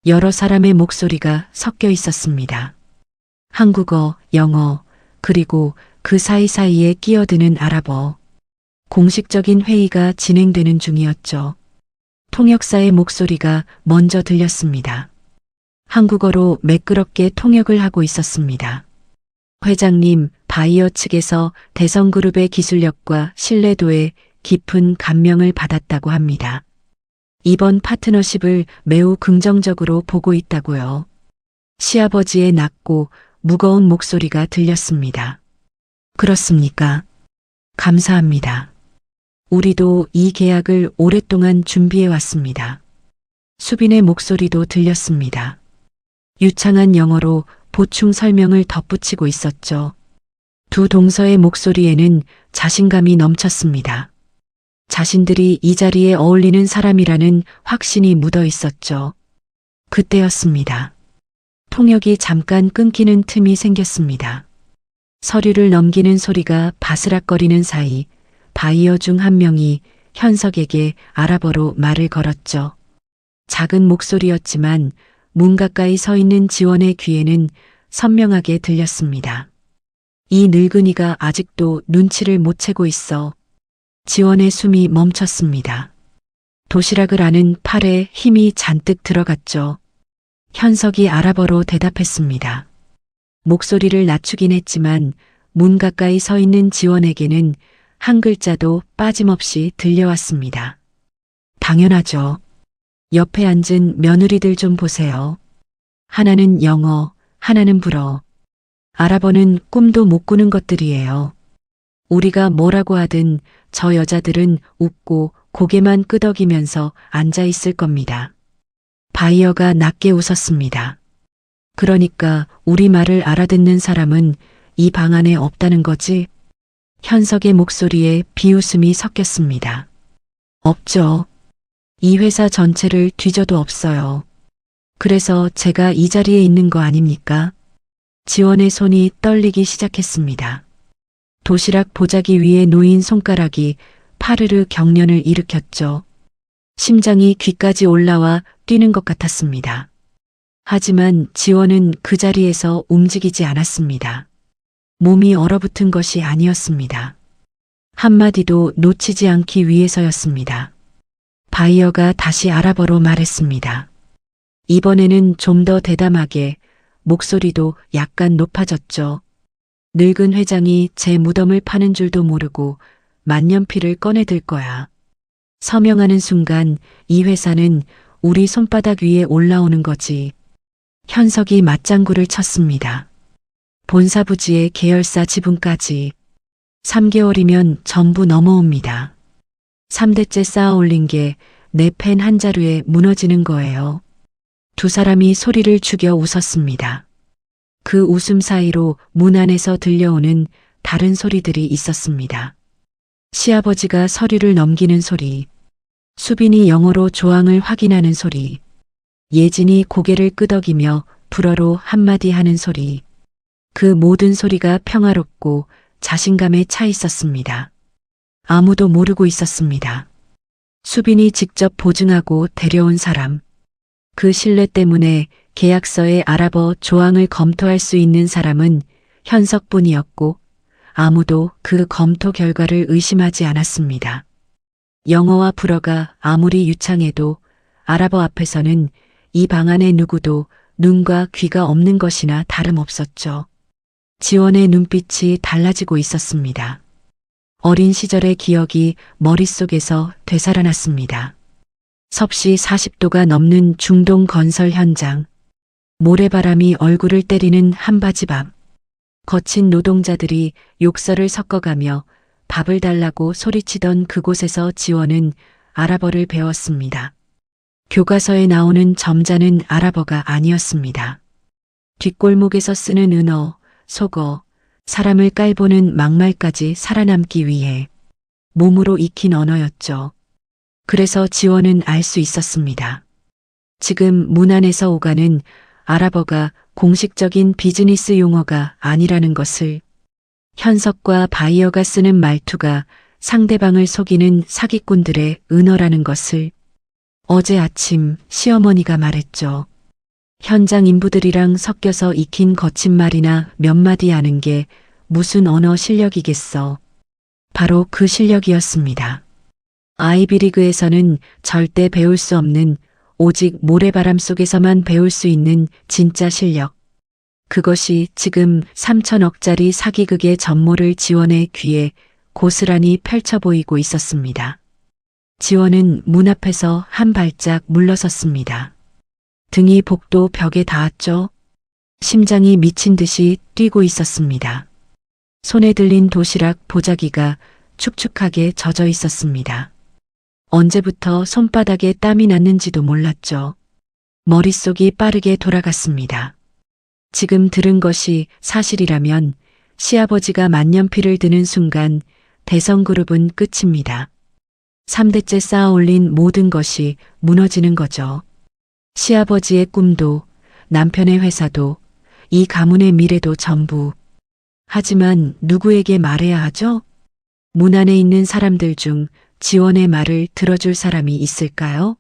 여러 사람의 목소리가 섞여 있었습니다. 한국어, 영어, 그리고 그 사이사이에 끼어드는 아랍어. 공식적인 회의가 진행되는 중이었죠. 통역사의 목소리가 먼저 들렸습니다. 한국어로 매끄럽게 통역을 하고 있었습니다. 회장님, 바이어 측에서 대성그룹의 기술력과 신뢰도에 깊은 감명을 받았다고 합니다. 이번 파트너십을 매우 긍정적으로 보고 있다고요. 시아버지의 낮고 무거운 목소리가 들렸습니다. 그렇습니까? 감사합니다. 우리도 이 계약을 오랫동안 준비해 왔습니다. 수빈의 목소리도 들렸습니다. 유창한 영어로 보충 설명을 덧붙이고 있었죠. 두 동서의 목소리에는 자신감이 넘쳤습니다. 자신들이 이 자리에 어울리는 사람이라는 확신이 묻어 있었죠. 그때였습니다. 통역이 잠깐 끊기는 틈이 생겼습니다. 서류를 넘기는 소리가 바스락거리는 사이 바이어 중 한 명이 현석에게 아랍어로 말을 걸었죠. 작은 목소리였지만 문 가까이 서 있는 지원의 귀에는 선명하게 들렸습니다. 이 늙은이가 아직도 눈치를 못 채고 있어. 지원의 숨이 멈췄습니다. 도시락을 아는 팔에 힘이 잔뜩 들어갔죠. 현석이 아랍어로 대답했습니다. 목소리를 낮추긴 했지만 문 가까이 서 있는 지원에게는 한 글자도 빠짐없이 들려왔습니다. 당연하죠. 옆에 앉은 며느리들 좀 보세요. 하나는 영어, 하나는 불어. 아랍어는 꿈도 못 꾸는 것들이에요. 우리가 뭐라고 하든 저 여자들은 웃고 고개만 끄덕이면서 앉아 있을 겁니다. 바이어가 낮게 웃었습니다. 그러니까 우리 말을 알아듣는 사람은 이 방 안에 없다는 거지? 현석의 목소리에 비웃음이 섞였습니다. 없죠. 이 회사 전체를 뒤져도 없어요. 그래서 제가 이 자리에 있는 거 아닙니까? 지원의 손이 떨리기 시작했습니다. 도시락 보자기 위에 놓인 손가락이 파르르 경련을 일으켰죠. 심장이 귀까지 올라와 뛰는 것 같았습니다. 하지만 지원은 그 자리에서 움직이지 않았습니다. 몸이 얼어붙은 것이 아니었습니다. 한마디도 놓치지 않기 위해서였습니다. 바이어가 다시 아랍어로 말했습니다. 이번에는 좀 더 대담하게, 목소리도 약간 높아졌죠. 늙은 회장이 제 무덤을 파는 줄도 모르고 만년필을 꺼내들 거야. 서명하는 순간 이 회사는 우리 손바닥 위에 올라오는 거지. 현석이 맞장구를 쳤습니다. 본사 부지의 계열사 지분까지 3개월이면 전부 넘어옵니다. 3대째 쌓아 올린 게 내 펜 한 자루에 무너지는 거예요. 두 사람이 소리를 죽여 웃었습니다. 그 웃음 사이로 문 안에서 들려오는 다른 소리들이 있었습니다. 시아버지가 서류를 넘기는 소리, 수빈이 영어로 조항을 확인하는 소리, 예진이 고개를 끄덕이며 불어로 한마디 하는 소리. 그 모든 소리가 평화롭고 자신감에 차 있었습니다. 아무도 모르고 있었습니다. 수빈이 직접 보증하고 데려온 사람. 그 신뢰 때문에 계약서의 아랍어 조항을 검토할 수 있는 사람은 현석뿐이었고 아무도 그 검토 결과를 의심하지 않았습니다. 영어와 불어가 아무리 유창해도 아랍어 앞에서는 이 방 안의 누구도 눈과 귀가 없는 것이나 다름없었죠. 지원의 눈빛이 달라지고 있었습니다. 어린 시절의 기억이 머릿속에서 되살아났습니다. 섭씨 40도가 넘는 중동 건설 현장. 모래바람이 얼굴을 때리는 한바지밥. 거친 노동자들이 욕설을 섞어가며 밥을 달라고 소리치던 그곳에서 지원은 아랍어를 배웠습니다. 교과서에 나오는 점자는 아랍어가 아니었습니다. 뒷골목에서 쓰는 은어, 속어, 사람을 깔보는 막말까지 살아남기 위해 몸으로 익힌 언어였죠. 그래서 지원은 알 수 있었습니다. 지금 문 안에서 오가는 아랍어가 공식적인 비즈니스 용어가 아니라는 것을, 현석과 바이어가 쓰는 말투가 상대방을 속이는 사기꾼들의 은어라는 것을 어제 아침 시어머니가 말했죠. 현장 인부들이랑 섞여서 익힌 거친 말이나 몇 마디 아는 게 무슨 언어 실력이겠어. 바로 그 실력이었습니다. 아이비리그에서는 절대 배울 수 없는, 오직 모래바람 속에서만 배울 수 있는 진짜 실력. 그것이 지금 3천억짜리 사기극의 전모를 지원의 귀에 고스란히 펼쳐 보이고 있었습니다. 지원은 문 앞에서 한 발짝 물러섰습니다. 등이 복도 벽에 닿았죠. 심장이 미친 듯이 뛰고 있었습니다. 손에 들린 도시락 보자기가 축축하게 젖어 있었습니다. 언제부터 손바닥에 땀이 났는지도 몰랐죠. 머릿속이 빠르게 돌아갔습니다. 지금 들은 것이 사실이라면 시아버지가 만년필을 드는 순간 대성그룹은 끝입니다. 3대째 쌓아 올린 모든 것이 무너지는 거죠. 시아버지의 꿈도, 남편의 회사도, 이 가문의 미래도 전부. 하지만 누구에게 말해야 하죠? 문 안에 있는 사람들 중 지원의 말을 들어줄 사람이 있을까요?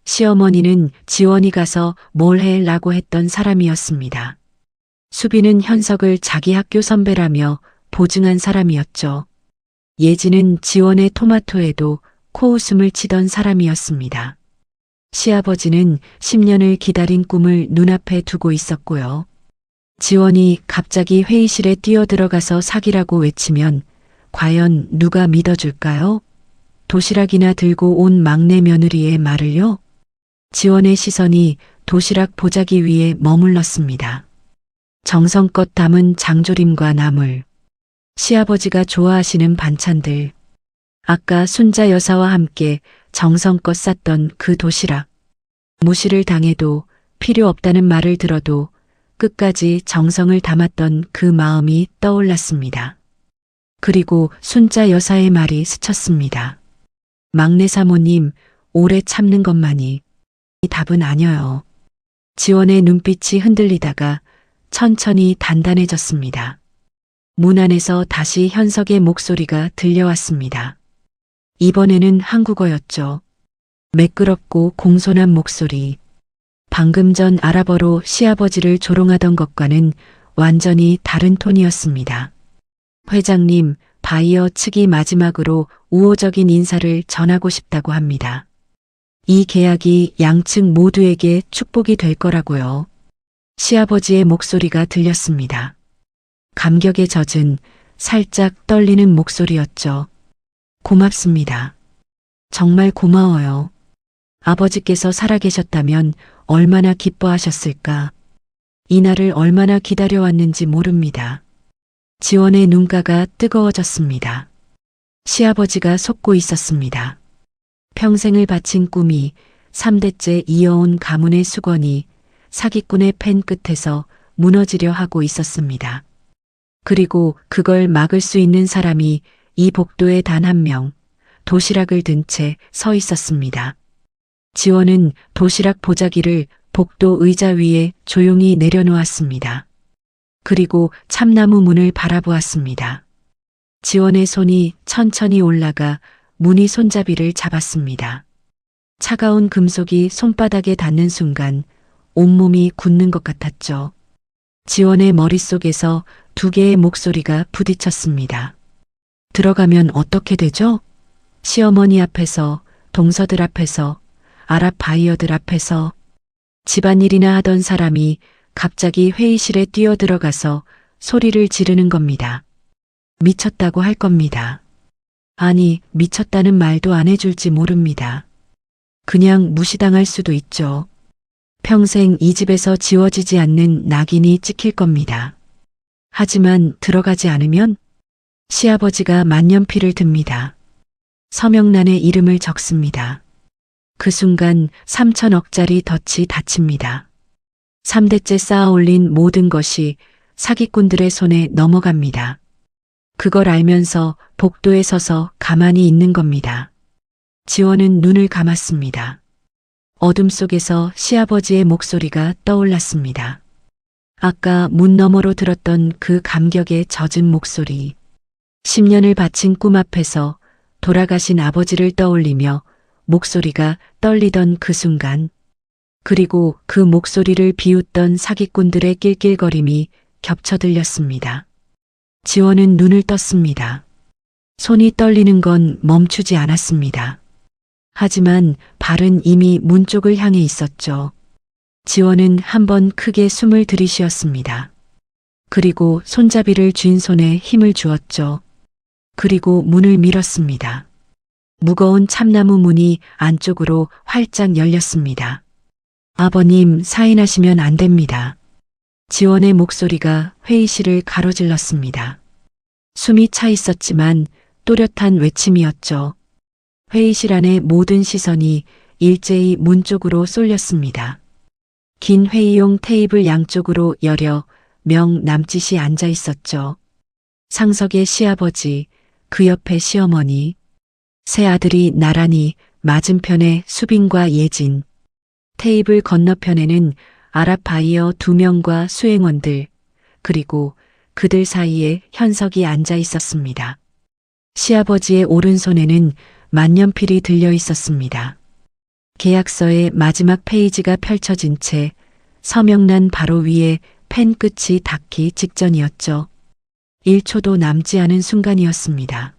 시어머니는 지원이 가서 뭘 해? 라고 했던 사람이었습니다. 수비는 현석을 자기 학교 선배라며 보증한 사람이었죠. 예지는 지원의 토마토에도 코웃음을 치던 사람이었습니다. 시아버지는 10년을 기다린 꿈을 눈앞에 두고 있었고요. 지원이 갑자기 회의실에 뛰어들어가서 사기라고 외치면 과연 누가 믿어줄까요? 도시락이나 들고 온 막내 며느리의 말을요? 지원의 시선이 도시락 보자기 위에 머물렀습니다. 정성껏 담은 장조림과 나물, 시아버지가 좋아하시는 반찬들, 아까 순자 여사와 함께 정성껏 쌌던 그 도시락. 무시를 당해도 필요 없다는 말을 들어도 끝까지 정성을 담았던 그 마음이 떠올랐습니다. 그리고 순자 여사의 말이 스쳤습니다. 막내 사모님, 오래 참는 것만이 답은 아니어요. 지원의 눈빛이 흔들리다가 천천히 단단해졌습니다. 문 안에서 다시 현석의 목소리가 들려왔습니다. 이번에는 한국어였죠. 매끄럽고 공손한 목소리. 방금 전 아랍어로 시아버지를 조롱하던 것과는 완전히 다른 톤이었습니다. 회장님, 바이어 측이 마지막으로 우호적인 인사를 전하고 싶다고 합니다. 이 계약이 양측 모두에게 축복이 될 거라고요. 시아버지의 목소리가 들렸습니다. 감격에 젖은 살짝 떨리는 목소리였죠. 고맙습니다. 정말 고마워요. 아버지께서 살아계셨다면 얼마나 기뻐하셨을까. 이날을 얼마나 기다려왔는지 모릅니다. 지원의 눈가가 뜨거워졌습니다. 시아버지가 속고 있었습니다. 평생을 바친 꿈이 3대째 이어온 가문의 수건이 사기꾼의 펜 끝에서 무너지려 하고 있었습니다. 그리고 그걸 막을 수 있는 사람이 이 복도에 단 한 명, 도시락을 든 채 서 있었습니다. 지원은 도시락 보자기를 복도 의자 위에 조용히 내려놓았습니다. 그리고 참나무 문을 바라보았습니다. 지원의 손이 천천히 올라가 문이 손잡이를 잡았습니다. 차가운 금속이 손바닥에 닿는 순간 온몸이 굳는 것 같았죠. 지원의 머릿속에서 두 개의 목소리가 부딪혔습니다. 들어가면 어떻게 되죠? 시어머니 앞에서, 동서들 앞에서, 아랍 바이어들 앞에서. 집안일이나 하던 사람이 갑자기 회의실에 뛰어들어가서 소리를 지르는 겁니다. 미쳤다고 할 겁니다. 아니, 미쳤다는 말도 안 해줄지 모릅니다. 그냥 무시당할 수도 있죠. 평생 이 집에서 지워지지 않는 낙인이 찍힐 겁니다. 하지만 들어가지 않으면 시아버지가 만년필을 듭니다. 서명란에 이름을 적습니다. 그 순간 3천억짜리 덫이 닫힙니다. 3대째 쌓아 올린 모든 것이 사기꾼들의 손에 넘어갑니다. 그걸 알면서 복도에 서서 가만히 있는 겁니다. 지원은 눈을 감았습니다. 어둠 속에서 시아버지의 목소리가 떠올랐습니다. 아까 문 너머로 들었던 그 감격에 젖은 목소리. 10년을 바친 꿈 앞에서 돌아가신 아버지를 떠올리며 목소리가 떨리던 그 순간 그리고 그 목소리를 비웃던 사기꾼들의 낄낄거림이 겹쳐 들렸습니다. 지원은 눈을 떴습니다. 손이 떨리는 건 멈추지 않았습니다. 하지만 발은 이미 문 쪽을 향해 있었죠. 지원은 한번 크게 숨을 들이쉬었습니다. 그리고 손잡이를 쥔 손에 힘을 주었죠. 그리고 문을 밀었습니다. 무거운 참나무 문이 안쪽으로 활짝 열렸습니다. 아버님, 사인하시면 안 됩니다. 지원의 목소리가 회의실을 가로질렀습니다. 숨이 차 있었지만 또렷한 외침이었죠. 회의실 안의 모든 시선이 일제히 문 쪽으로 쏠렸습니다. 긴 회의용 테이블 양쪽으로 여려 명 남짓이 앉아 있었죠. 상석의 시아버지, 그 옆에 시어머니, 세 아들이 나란히 맞은편에 수빈과 예진, 테이블 건너편에는 아랍바이어 2명과 수행원들, 그리고 그들 사이에 현석이 앉아 있었습니다. 시아버지의 오른손에는 만년필이 들려 있었습니다. 계약서의 마지막 페이지가 펼쳐진 채 서명란 바로 위에 펜 끝이 닿기 직전이었죠. 1초도 남지 않은 순간이었습니다.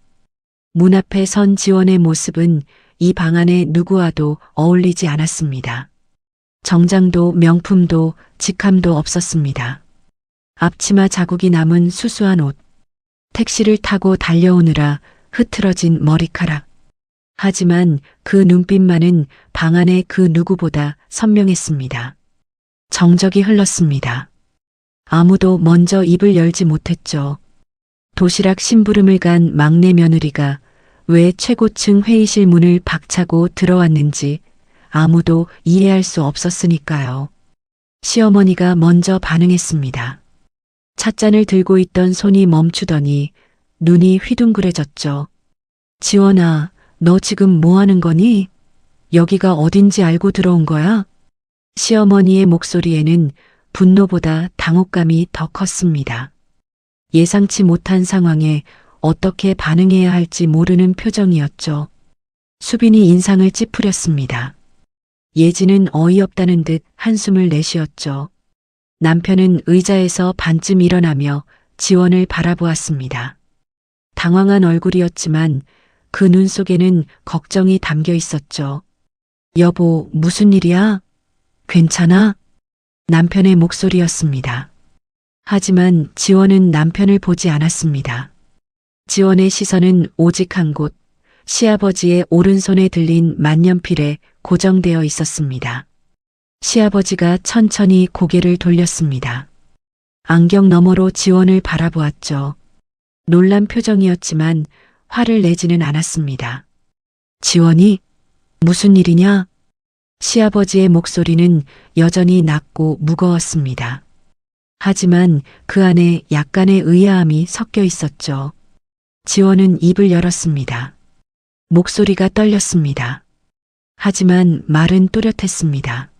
문 앞에 선 지원의 모습은 이 방 안에 누구와도 어울리지 않았습니다. 정장도 명품도 직함도 없었습니다. 앞치마 자국이 남은 수수한 옷, 택시를 타고 달려오느라 흐트러진 머리카락. 하지만 그 눈빛만은 방 안의 그 누구보다 선명했습니다. 정적이 흘렀습니다. 아무도 먼저 입을 열지 못했죠. 도시락 심부름을 간 막내 며느리가 왜 최고층 회의실 문을 박차고 들어왔는지 아무도 이해할 수 없었으니까요. 시어머니가 먼저 반응했습니다. 찻잔을 들고 있던 손이 멈추더니 눈이 휘둥그레졌죠. 지원아, 너 지금 뭐 하는 거니? 여기가 어딘지 알고 들어온 거야? 시어머니의 목소리에는 분노보다 당혹감이 더 컸습니다. 예상치 못한 상황에 어떻게 반응해야 할지 모르는 표정이었죠. 수빈이 인상을 찌푸렸습니다. 예진은 어이없다는 듯 한숨을 내쉬었죠. 남편은 의자에서 반쯤 일어나며 지원을 바라보았습니다. 당황한 얼굴이었지만 그 눈 속에는 걱정이 담겨 있었죠. 여보, 무슨 일이야? 괜찮아? 남편의 목소리였습니다. 하지만 지원은 남편을 보지 않았습니다. 지원의 시선은 오직 한 곳, 시아버지의 오른손에 들린 만년필에 고정되어 있었습니다. 시아버지가 천천히 고개를 돌렸습니다. 안경 너머로 지원을 바라보았죠. 놀란 표정이었지만 화를 내지는 않았습니다. 지원이? 무슨 일이냐? 시아버지의 목소리는 여전히 낮고 무거웠습니다. 하지만 그 안에 약간의 의아함이 섞여 있었죠. 지원은 입을 열었습니다. 목소리가 떨렸습니다. 하지만 말은 또렷했습니다.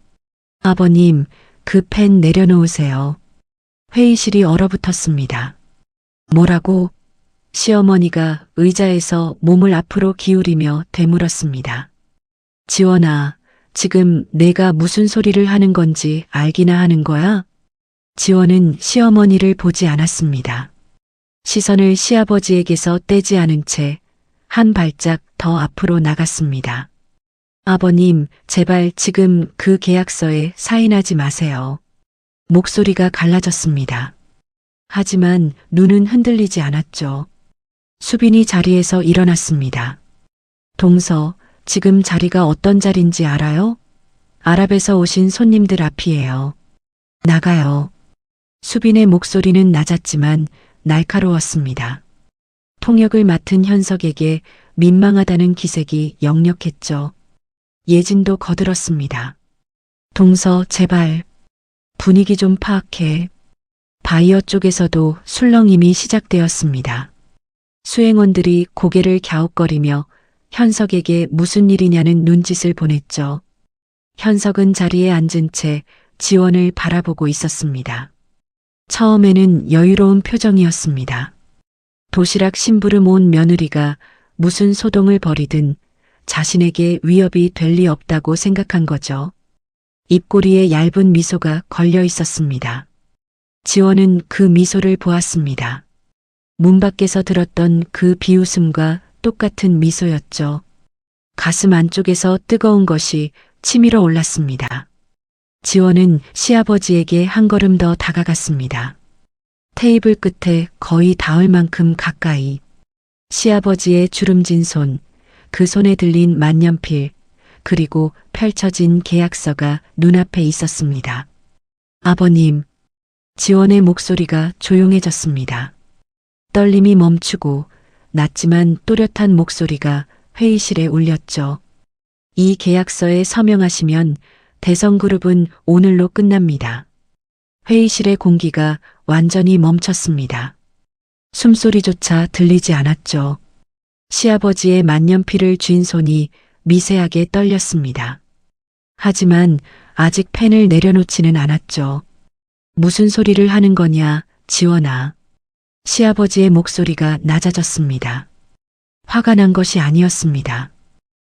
아버님, 그 펜 내려놓으세요. 회의실이 얼어붙었습니다. 뭐라고? 시어머니가 의자에서 몸을 앞으로 기울이며 되물었습니다. 지원아, 지금 내가 무슨 소리를 하는 건지 알기나 하는 거야? 지원은 시어머니를 보지 않았습니다. 시선을 시아버지에게서 떼지 않은 채 한 발짝 더 앞으로 나갔습니다. 아버님, 제발 지금 그 계약서에 사인하지 마세요. 목소리가 갈라졌습니다. 하지만 눈은 흔들리지 않았죠. 수빈이 자리에서 일어났습니다. 동서, 지금 자리가 어떤 자리인지 알아요? 아랍에서 오신 손님들 앞이에요. 나가요. 수빈의 목소리는 낮았지만 날카로웠습니다. 통역을 맡은 현석에게 민망하다는 기색이 역력했죠. 예진도 거들었습니다. 동서, 제발. 분위기 좀 파악해. 바이어 쪽에서도 술렁임이 시작되었습니다. 수행원들이 고개를 갸웃거리며 현석에게 무슨 일이냐는 눈짓을 보냈죠. 현석은 자리에 앉은 채 지원을 바라보고 있었습니다. 처음에는 여유로운 표정이었습니다. 도시락 심부름 온 며느리가 무슨 소동을 벌이든 자신에게 위협이 될 리 없다고 생각한 거죠. 입꼬리에 얇은 미소가 걸려 있었습니다. 지원은 그 미소를 보았습니다. 문 밖에서 들었던 그 비웃음과 똑같은 미소였죠. 가슴 안쪽에서 뜨거운 것이 치밀어 올랐습니다. 지원은 시아버지에게 한 걸음 더 다가갔습니다. 테이블 끝에 거의 닿을 만큼 가까이. 시아버지의 주름진 손, 그 손에 들린 만년필, 그리고 펼쳐진 계약서가 눈앞에 있었습니다. 아버님, 지원의 목소리가 조용해졌습니다. 떨림이 멈추고 낮지만 또렷한 목소리가 회의실에 울렸죠. 이 계약서에 서명하시면 대성그룹은 오늘로 끝납니다. 회의실의 공기가 완전히 멈췄습니다. 숨소리조차 들리지 않았죠. 시아버지의 만년필을 쥔 손이 미세하게 떨렸습니다. 하지만 아직 펜을 내려놓지는 않았죠. 무슨 소리를 하는 거냐, 지원아. 시아버지의 목소리가 낮아졌습니다. 화가 난 것이 아니었습니다.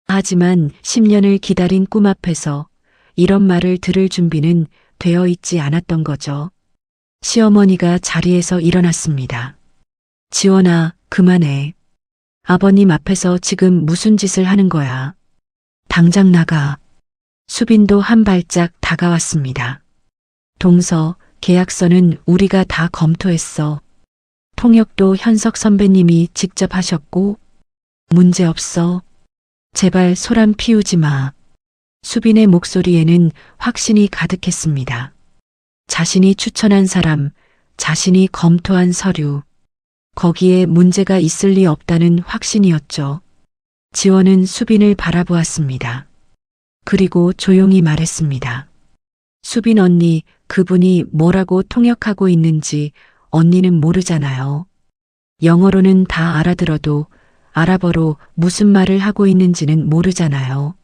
하지만 10년을 기다린 꿈 앞에서 이런 말을 들을 준비는 되어 있지 않았던 거죠. 시어머니가 자리에서 일어났습니다. 지원아, 그만해. 아버님 앞에서 지금 무슨 짓을 하는 거야? 당장 나가. 수빈도 한 발짝 다가왔습니다. 동서, 계약서는 우리가 다 검토했어. 통역도 현석 선배님이 직접 하셨고, 문제 없어. 제발 소란 피우지 마. 수빈의 목소리에는 확신이 가득했습니다. 자신이 추천한 사람, 자신이 검토한 서류, 거기에 문제가 있을 리 없다는 확신이었죠. 지원은 수빈을 바라보았습니다. 그리고 조용히 말했습니다. 수빈 언니, 그분이 뭐라고 통역하고 있는지 언니는 모르잖아요. 영어로는 다 알아들어도 아랍어로 무슨 말을 하고 있는지는 모르잖아요.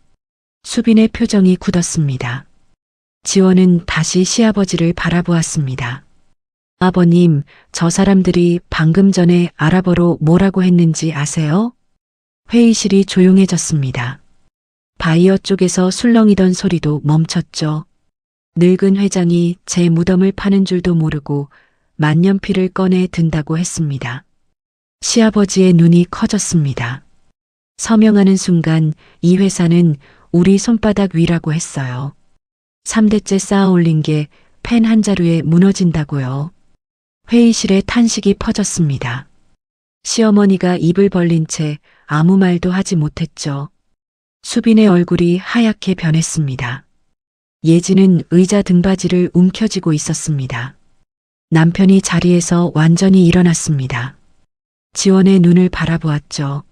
수빈의 표정이 굳었습니다. 지원은 다시 시아버지를 바라보았습니다. 아버님, 저 사람들이 방금 전에 아랍어로 뭐라고 했는지 아세요? 회의실이 조용해졌습니다. 바이어 쪽에서 술렁이던 소리도 멈췄죠. 늙은 회장이 제 무덤을 파는 줄도 모르고 만년필을 꺼내 든다고 했습니다. 시아버지의 눈이 커졌습니다. 서명하는 순간 이 회사는 우리 손바닥 위라고 했어요. 3대째 쌓아 올린 게 펜 한 자루에 무너진다고요. 회의실에 탄식이 퍼졌습니다. 시어머니가 입을 벌린 채 아무 말도 하지 못했죠. 수빈의 얼굴이 하얗게 변했습니다. 예지는 의자 등받이를 움켜쥐고 있었습니다. 남편이 자리에서 완전히 일어났습니다. 지원의 눈을 바라보았죠.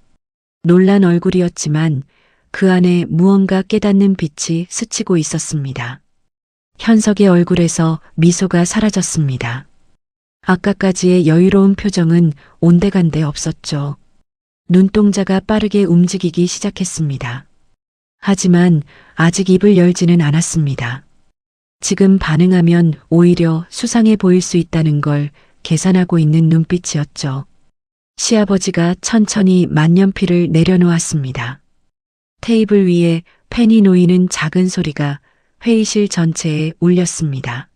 놀란 얼굴이었지만 그 안에 무언가 깨닫는 빛이 스치고 있었습니다. 현석의 얼굴에서 미소가 사라졌습니다. 아까까지의 여유로운 표정은 온데간데 없었죠. 눈동자가 빠르게 움직이기 시작했습니다. 하지만 아직 입을 열지는 않았습니다. 지금 반응하면 오히려 수상해 보일 수 있다는 걸 계산하고 있는 눈빛이었죠. 시아버지가 천천히 만년필을 내려놓았습니다. 테이블 위에 펜이 놓이는 작은 소리가 회의실 전체에 울렸습니다.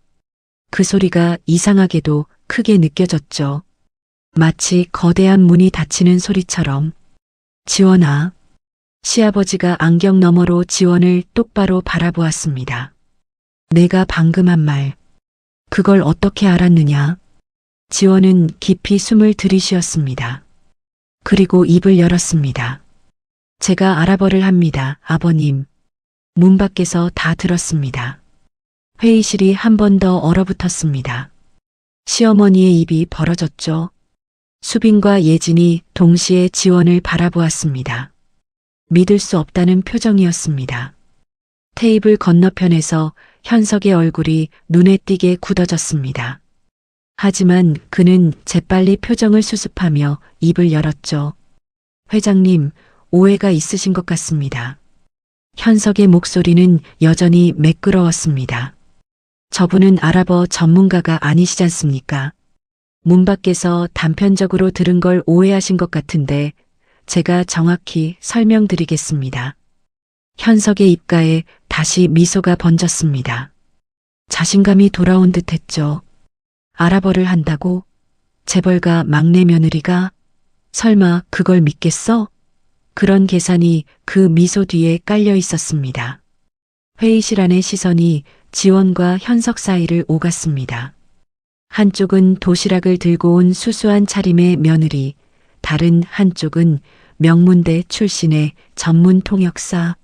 그 소리가 이상하게도 크게 느껴졌죠. 마치 거대한 문이 닫히는 소리처럼. 지원아. 시아버지가 안경 너머로 지원을 똑바로 바라보았습니다. 내가 방금 한 말, 그걸 어떻게 알았느냐? 지원은 깊이 숨을 들이쉬었습니다. 그리고 입을 열었습니다. 제가 아랍어를 합니다, 아버님. 문 밖에서 다 들었습니다. 회의실이 한 번 더 얼어붙었습니다. 시어머니의 입이 벌어졌죠. 수빈과 예진이 동시에 지원을 바라보았습니다. 믿을 수 없다는 표정이었습니다. 테이블 건너편에서 현석의 얼굴이 눈에 띄게 굳어졌습니다. 하지만 그는 재빨리 표정을 수습하며 입을 열었죠. 회장님, 오해가 있으신 것 같습니다. 현석의 목소리는 여전히 매끄러웠습니다. 저분은 아랍어 전문가가 아니시지 않습니까? 문 밖에서 단편적으로 들은 걸 오해하신 것 같은데 제가 정확히 설명드리겠습니다. 현석의 입가에 다시 미소가 번졌습니다. 자신감이 돌아온 듯 했죠. 알아버를 한다고? 재벌가 막내 며느리가? 설마 그걸 믿겠어? 그런 계산이 그 미소 뒤에 깔려 있었습니다. 회의실 안의 시선이 지원과 현석 사이를 오갔습니다. 한쪽은 도시락을 들고 온 수수한 차림의 며느리, 다른 한쪽은 명문대 출신의 전문 통역사.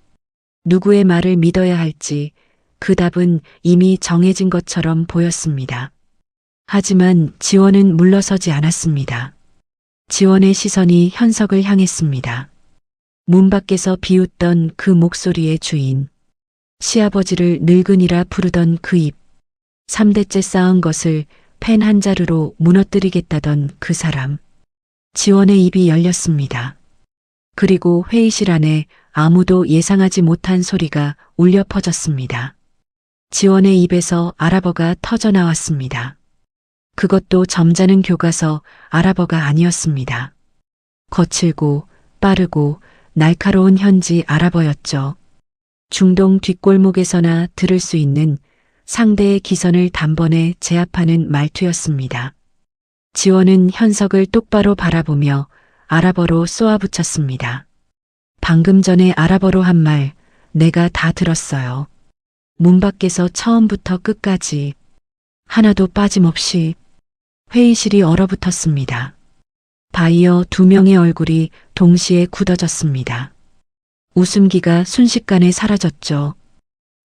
누구의 말을 믿어야 할지 그 답은 이미 정해진 것처럼 보였습니다. 하지만 지원은 물러서지 않았습니다. 지원의 시선이 현석을 향했습니다. 문 밖에서 비웃던 그 목소리의 주인. 시아버지를 늙은이라 부르던 그 입. 3대째 쌓은 것을 펜 한 자루로 무너뜨리겠다던 그 사람. 지원의 입이 열렸습니다. 그리고 회의실 안에 아무도 예상하지 못한 소리가 울려 퍼졌습니다. 지원의 입에서 아랍어가 터져 나왔습니다. 그것도 점잖은 교과서 아랍어가 아니었습니다. 거칠고 빠르고 날카로운 현지 아랍어였죠. 중동 뒷골목에서나 들을 수 있는 상대의 기선을 단번에 제압하는 말투였습니다. 지원은 현석을 똑바로 바라보며 아랍어로 쏘아붙였습니다. 방금 전에 아랍어로 한 말 내가 다 들었어요. 문 밖에서 처음부터 끝까지 하나도 빠짐없이. 회의실이 얼어붙었습니다. 바이어 2명의 얼굴이 동시에 굳어졌습니다. 웃음기가 순식간에 사라졌죠.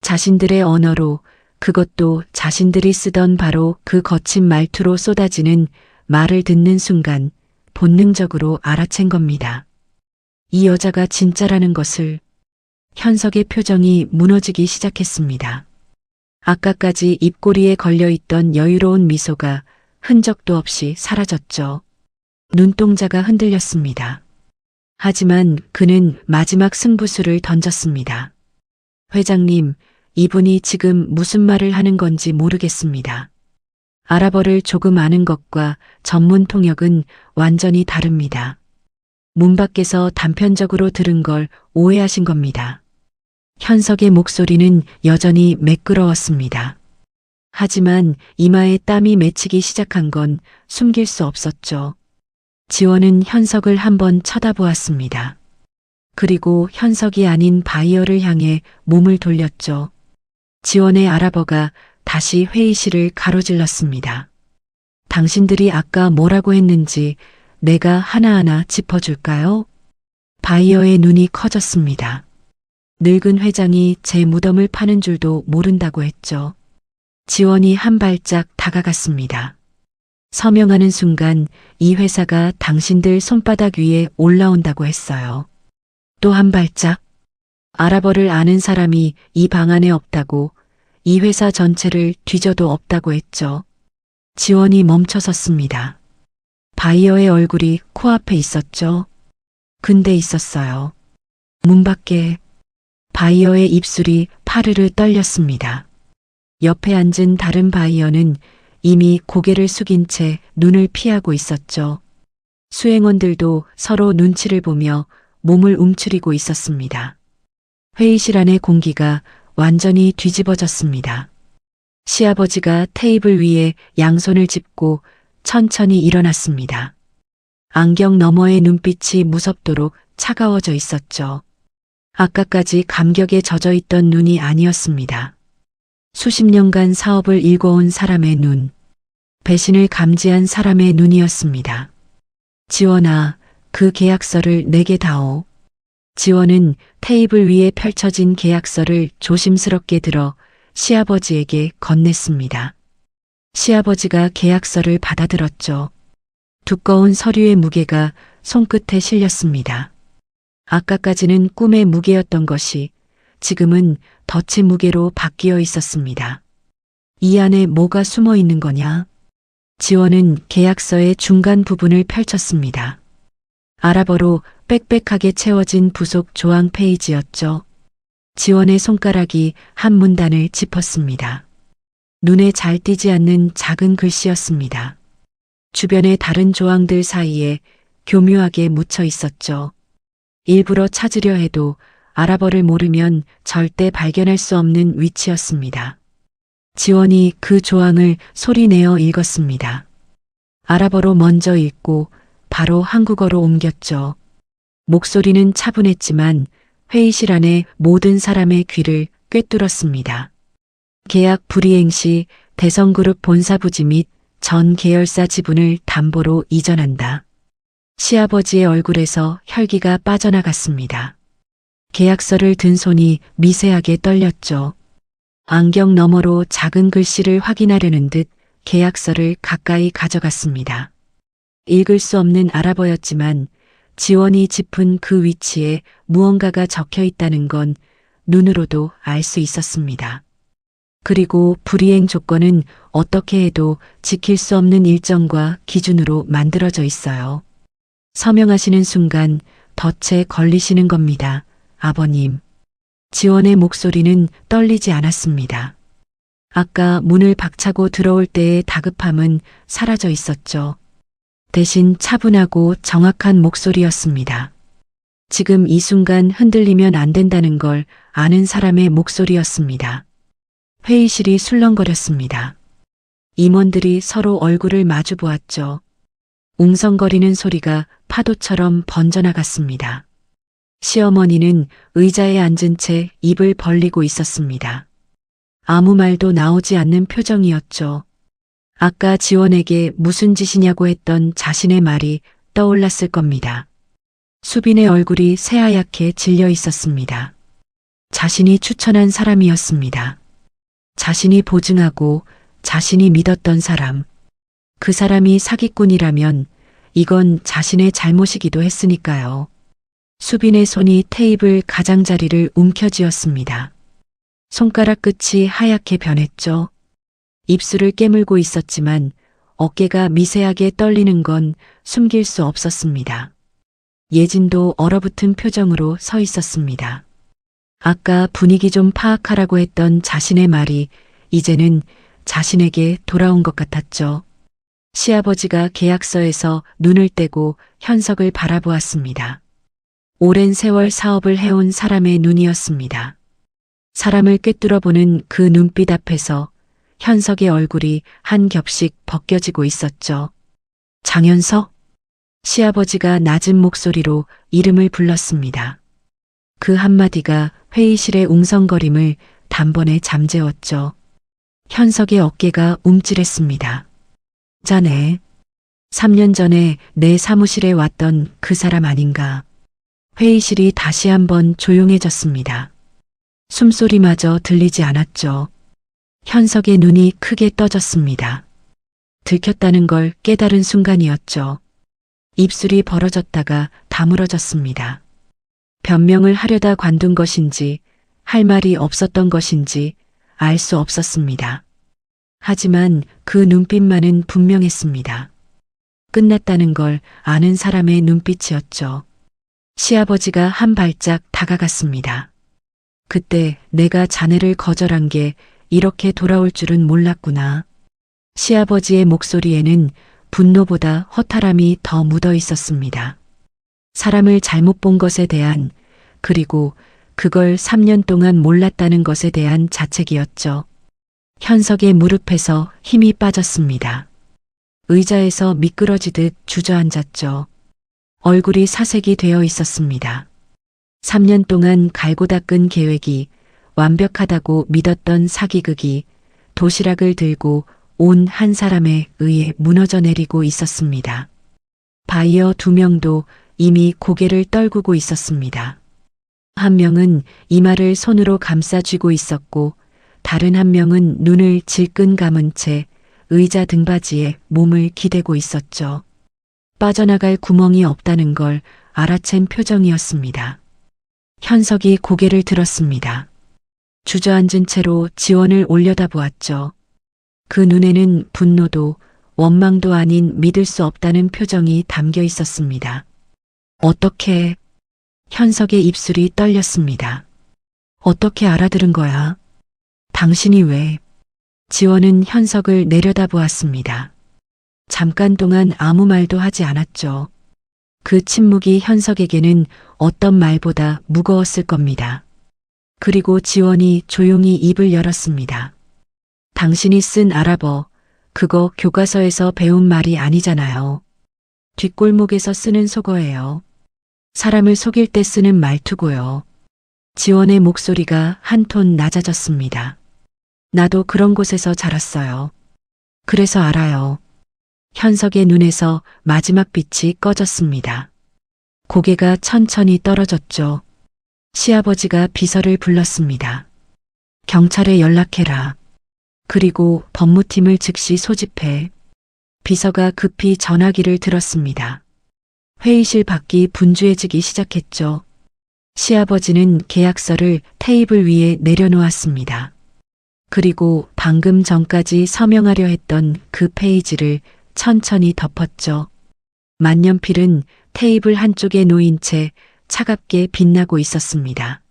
자신들의 언어로, 그것도 자신들이 쓰던 바로 그 거친 말투로 쏟아지는 말을 듣는 순간 본능적으로 알아챈 겁니다. 이 여자가 진짜라는 것을. 현석의 표정이 무너지기 시작했습니다. 아까까지 입꼬리에 걸려있던 여유로운 미소가 흔적도 없이 사라졌죠. 눈동자가 흔들렸습니다. 하지만 그는 마지막 승부수를 던졌습니다. 회장님, 이분이 지금 무슨 말을 하는 건지 모르겠습니다. 아랍어를 조금 아는 것과 전문 통역은 완전히 다릅니다. 문 밖에서 단편적으로 들은 걸 오해하신 겁니다. 현석의 목소리는 여전히 매끄러웠습니다. 하지만 이마에 땀이 맺히기 시작한 건 숨길 수 없었죠. 지원은 현석을 한번 쳐다보았습니다. 그리고 현석이 아닌 바이어를 향해 몸을 돌렸죠. 지원의 아랍어가 다시 회의실을 가로질렀습니다. 당신들이 아까 뭐라고 했는지 내가 하나하나 짚어줄까요? 바이어의 눈이 커졌습니다. 늙은 회장이 제 무덤을 파는 줄도 모른다고 했죠. 지원이 한 발짝 다가갔습니다. 서명하는 순간 이 회사가 당신들 손바닥 위에 올라온다고 했어요. 또 한 발짝. 아랍어를 아는 사람이 이 방 안에 없다고, 이 회사 전체를 뒤져도 없다고 했죠. 지원이 멈춰섰습니다. 바이어의 얼굴이 코앞에 있었죠. 근데 있었어요. 문 밖에. 바이어의 입술이 파르르 떨렸습니다. 옆에 앉은 다른 바이어는 이미 고개를 숙인 채 눈을 피하고 있었죠. 수행원들도 서로 눈치를 보며 몸을 움츠리고 있었습니다. 회의실 안의 공기가 완전히 뒤집어졌습니다. 시아버지가 테이블 위에 양손을 짚고 천천히 일어났습니다. 안경 너머의 눈빛이 무섭도록 차가워져 있었죠. 아까까지 감격에 젖어 있던 눈이 아니었습니다. 수십 년간 사업을 일궈온 사람의 눈, 배신을 감지한 사람의 눈이었습니다. 지원아, 그 계약서를 내게 다오. 지원은 테이블 위에 펼쳐진 계약서를 조심스럽게 들어 시아버지에게 건넸습니다. 시아버지가 계약서를 받아들었죠. 두꺼운 서류의 무게가 손끝에 실렸습니다. 아까까지는 꿈의 무게였던 것이 지금은 덫의 무게로 바뀌어 있었습니다. 이 안에 뭐가 숨어 있는 거냐? 지원은 계약서의 중간 부분을 펼쳤습니다. 아랍어로 빽빽하게 채워진 부속 조항 페이지였죠. 지원의 손가락이 한 문단을 짚었습니다. 눈에 잘 띄지 않는 작은 글씨였습니다. 주변의 다른 조항들 사이에 교묘하게 묻혀 있었죠. 일부러 찾으려 해도 아랍어를 모르면 절대 발견할 수 없는 위치였습니다. 지원이 그 조항을 소리내어 읽었습니다. 아랍어로 먼저 읽고 바로 한국어로 옮겼죠. 목소리는 차분했지만 회의실 안에 모든 사람의 귀를 꿰뚫었습니다. 계약 불이행 시 대성그룹 본사 부지 및 전 계열사 지분을 담보로 이전한다. 시아버지의 얼굴에서 혈기가 빠져나갔습니다. 계약서를 든 손이 미세하게 떨렸죠. 안경 너머로 작은 글씨를 확인하려는 듯 계약서를 가까이 가져갔습니다. 읽을 수 없는 아랍어였지만 지원이 짚은 그 위치에 무언가가 적혀 있다는 건 눈으로도 알 수 있었습니다. 그리고 불이행 조건은 어떻게 해도 지킬 수 없는 일정과 기준으로 만들어져 있어요. 서명하시는 순간 덫에 걸리시는 겁니다. 아버님. 지원의 목소리는 떨리지 않았습니다. 아까 문을 박차고 들어올 때의 다급함은 사라져 있었죠. 대신 차분하고 정확한 목소리였습니다. 지금 이 순간 흔들리면 안 된다는 걸 아는 사람의 목소리였습니다. 회의실이 술렁거렸습니다. 임원들이 서로 얼굴을 마주 보았죠. 웅성거리는 소리가 파도처럼 번져나갔습니다. 시어머니는 의자에 앉은 채 입을 벌리고 있었습니다. 아무 말도 나오지 않는 표정이었죠. 아까 지원에게 무슨 짓이냐고 했던 자신의 말이 떠올랐을 겁니다. 수빈의 얼굴이 새하얗게 질려 있었습니다. 자신이 추천한 사람이었습니다. 자신이 보증하고 자신이 믿었던 사람. 그 사람이 사기꾼이라면 이건 자신의 잘못이기도 했으니까요. 수빈의 손이 테이블 가장자리를 움켜쥐었습니다. 손가락 끝이 하얗게 변했죠. 입술을 깨물고 있었지만 어깨가 미세하게 떨리는 건 숨길 수 없었습니다. 예진도 얼어붙은 표정으로 서 있었습니다. 아까 분위기 좀 파악하라고 했던 자신의 말이 이제는 자신에게 돌아온 것 같았죠. 시아버지가 계약서에서 눈을 떼고 현석을 바라보았습니다. 오랜 세월 사업을 해온 사람의 눈이었습니다. 사람을 꿰뚫어보는 그 눈빛 앞에서 현석의 얼굴이 한 겹씩 벗겨지고 있었죠. 장현석? 시아버지가 낮은 목소리로 이름을 불렀습니다. 그 한마디가 회의실의 웅성거림을 단번에 잠재웠죠. 현석의 어깨가 움찔했습니다. 자네, 3년 전에 내 사무실에 왔던 그 사람 아닌가. 회의실이 다시 한번 조용해졌습니다. 숨소리마저 들리지 않았죠. 현석의 눈이 크게 떠졌습니다. 들켰다는 걸 깨달은 순간이었죠. 입술이 벌어졌다가 다물어졌습니다. 변명을 하려다 관둔 것인지 할 말이 없었던 것인지 알 수 없었습니다. 하지만 그 눈빛만은 분명했습니다. 끝났다는 걸 아는 사람의 눈빛이었죠. 시아버지가 한 발짝 다가갔습니다. 그때 내가 자네를 거절한 게 이렇게 돌아올 줄은 몰랐구나. 시아버지의 목소리에는 분노보다 허탈함이 더 묻어 있었습니다. 사람을 잘못 본 것에 대한, 그리고 그걸 3년 동안 몰랐다는 것에 대한 자책이었죠. 현석의 무릎에서 힘이 빠졌습니다. 의자에서 미끄러지듯 주저앉았죠. 얼굴이 사색이 되어 있었습니다. 3년 동안 갈고 닦은 계획이, 완벽하다고 믿었던 사기극이 도시락을 들고 온 한 사람에 의해 무너져 내리고 있었습니다. 바이어 2명도 이미 고개를 떨구고 있었습니다. 한 명은 이마를 손으로 감싸 쥐고 있었고 다른 한 명은 눈을 질끈 감은 채 의자 등받이에 몸을 기대고 있었죠. 빠져나갈 구멍이 없다는 걸 알아챈 표정이었습니다. 현석이 고개를 들었습니다. 주저앉은 채로 지원을 올려다보았죠. 그 눈에는 분노도 원망도 아닌 믿을 수 없다는 표정이 담겨 있었습니다. 어떻게? 현석의 입술이 떨렸습니다. 어떻게 알아들은 거야? 당신이 왜? 지원은 현석을 내려다보았습니다. 잠깐 동안 아무 말도 하지 않았죠. 그 침묵이 현석에게는 어떤 말보다 무거웠을 겁니다. 그리고 지원이 조용히 입을 열었습니다. 당신이 쓴 아랍어, 그거 교과서에서 배운 말이 아니잖아요. 뒷골목에서 쓰는 속어예요. 사람을 속일 때 쓰는 말투고요. 지원의 목소리가 한 톤 낮아졌습니다. 나도 그런 곳에서 자랐어요. 그래서 알아요. 현석의 눈에서 마지막 빛이 꺼졌습니다. 고개가 천천히 떨어졌죠. 시아버지가 비서를 불렀습니다. 경찰에 연락해라. 그리고 법무팀을 즉시 소집해. 비서가 급히 전화기를 들었습니다. 회의실 밖이 분주해지기 시작했죠. 시아버지는 계약서를 테이블 위에 내려놓았습니다. 그리고 방금 전까지 서명하려 했던 그 페이지를 천천히 덮었죠. 만년필은 테이블 한쪽에 놓인 채 차갑게 빛나고 있었습니다.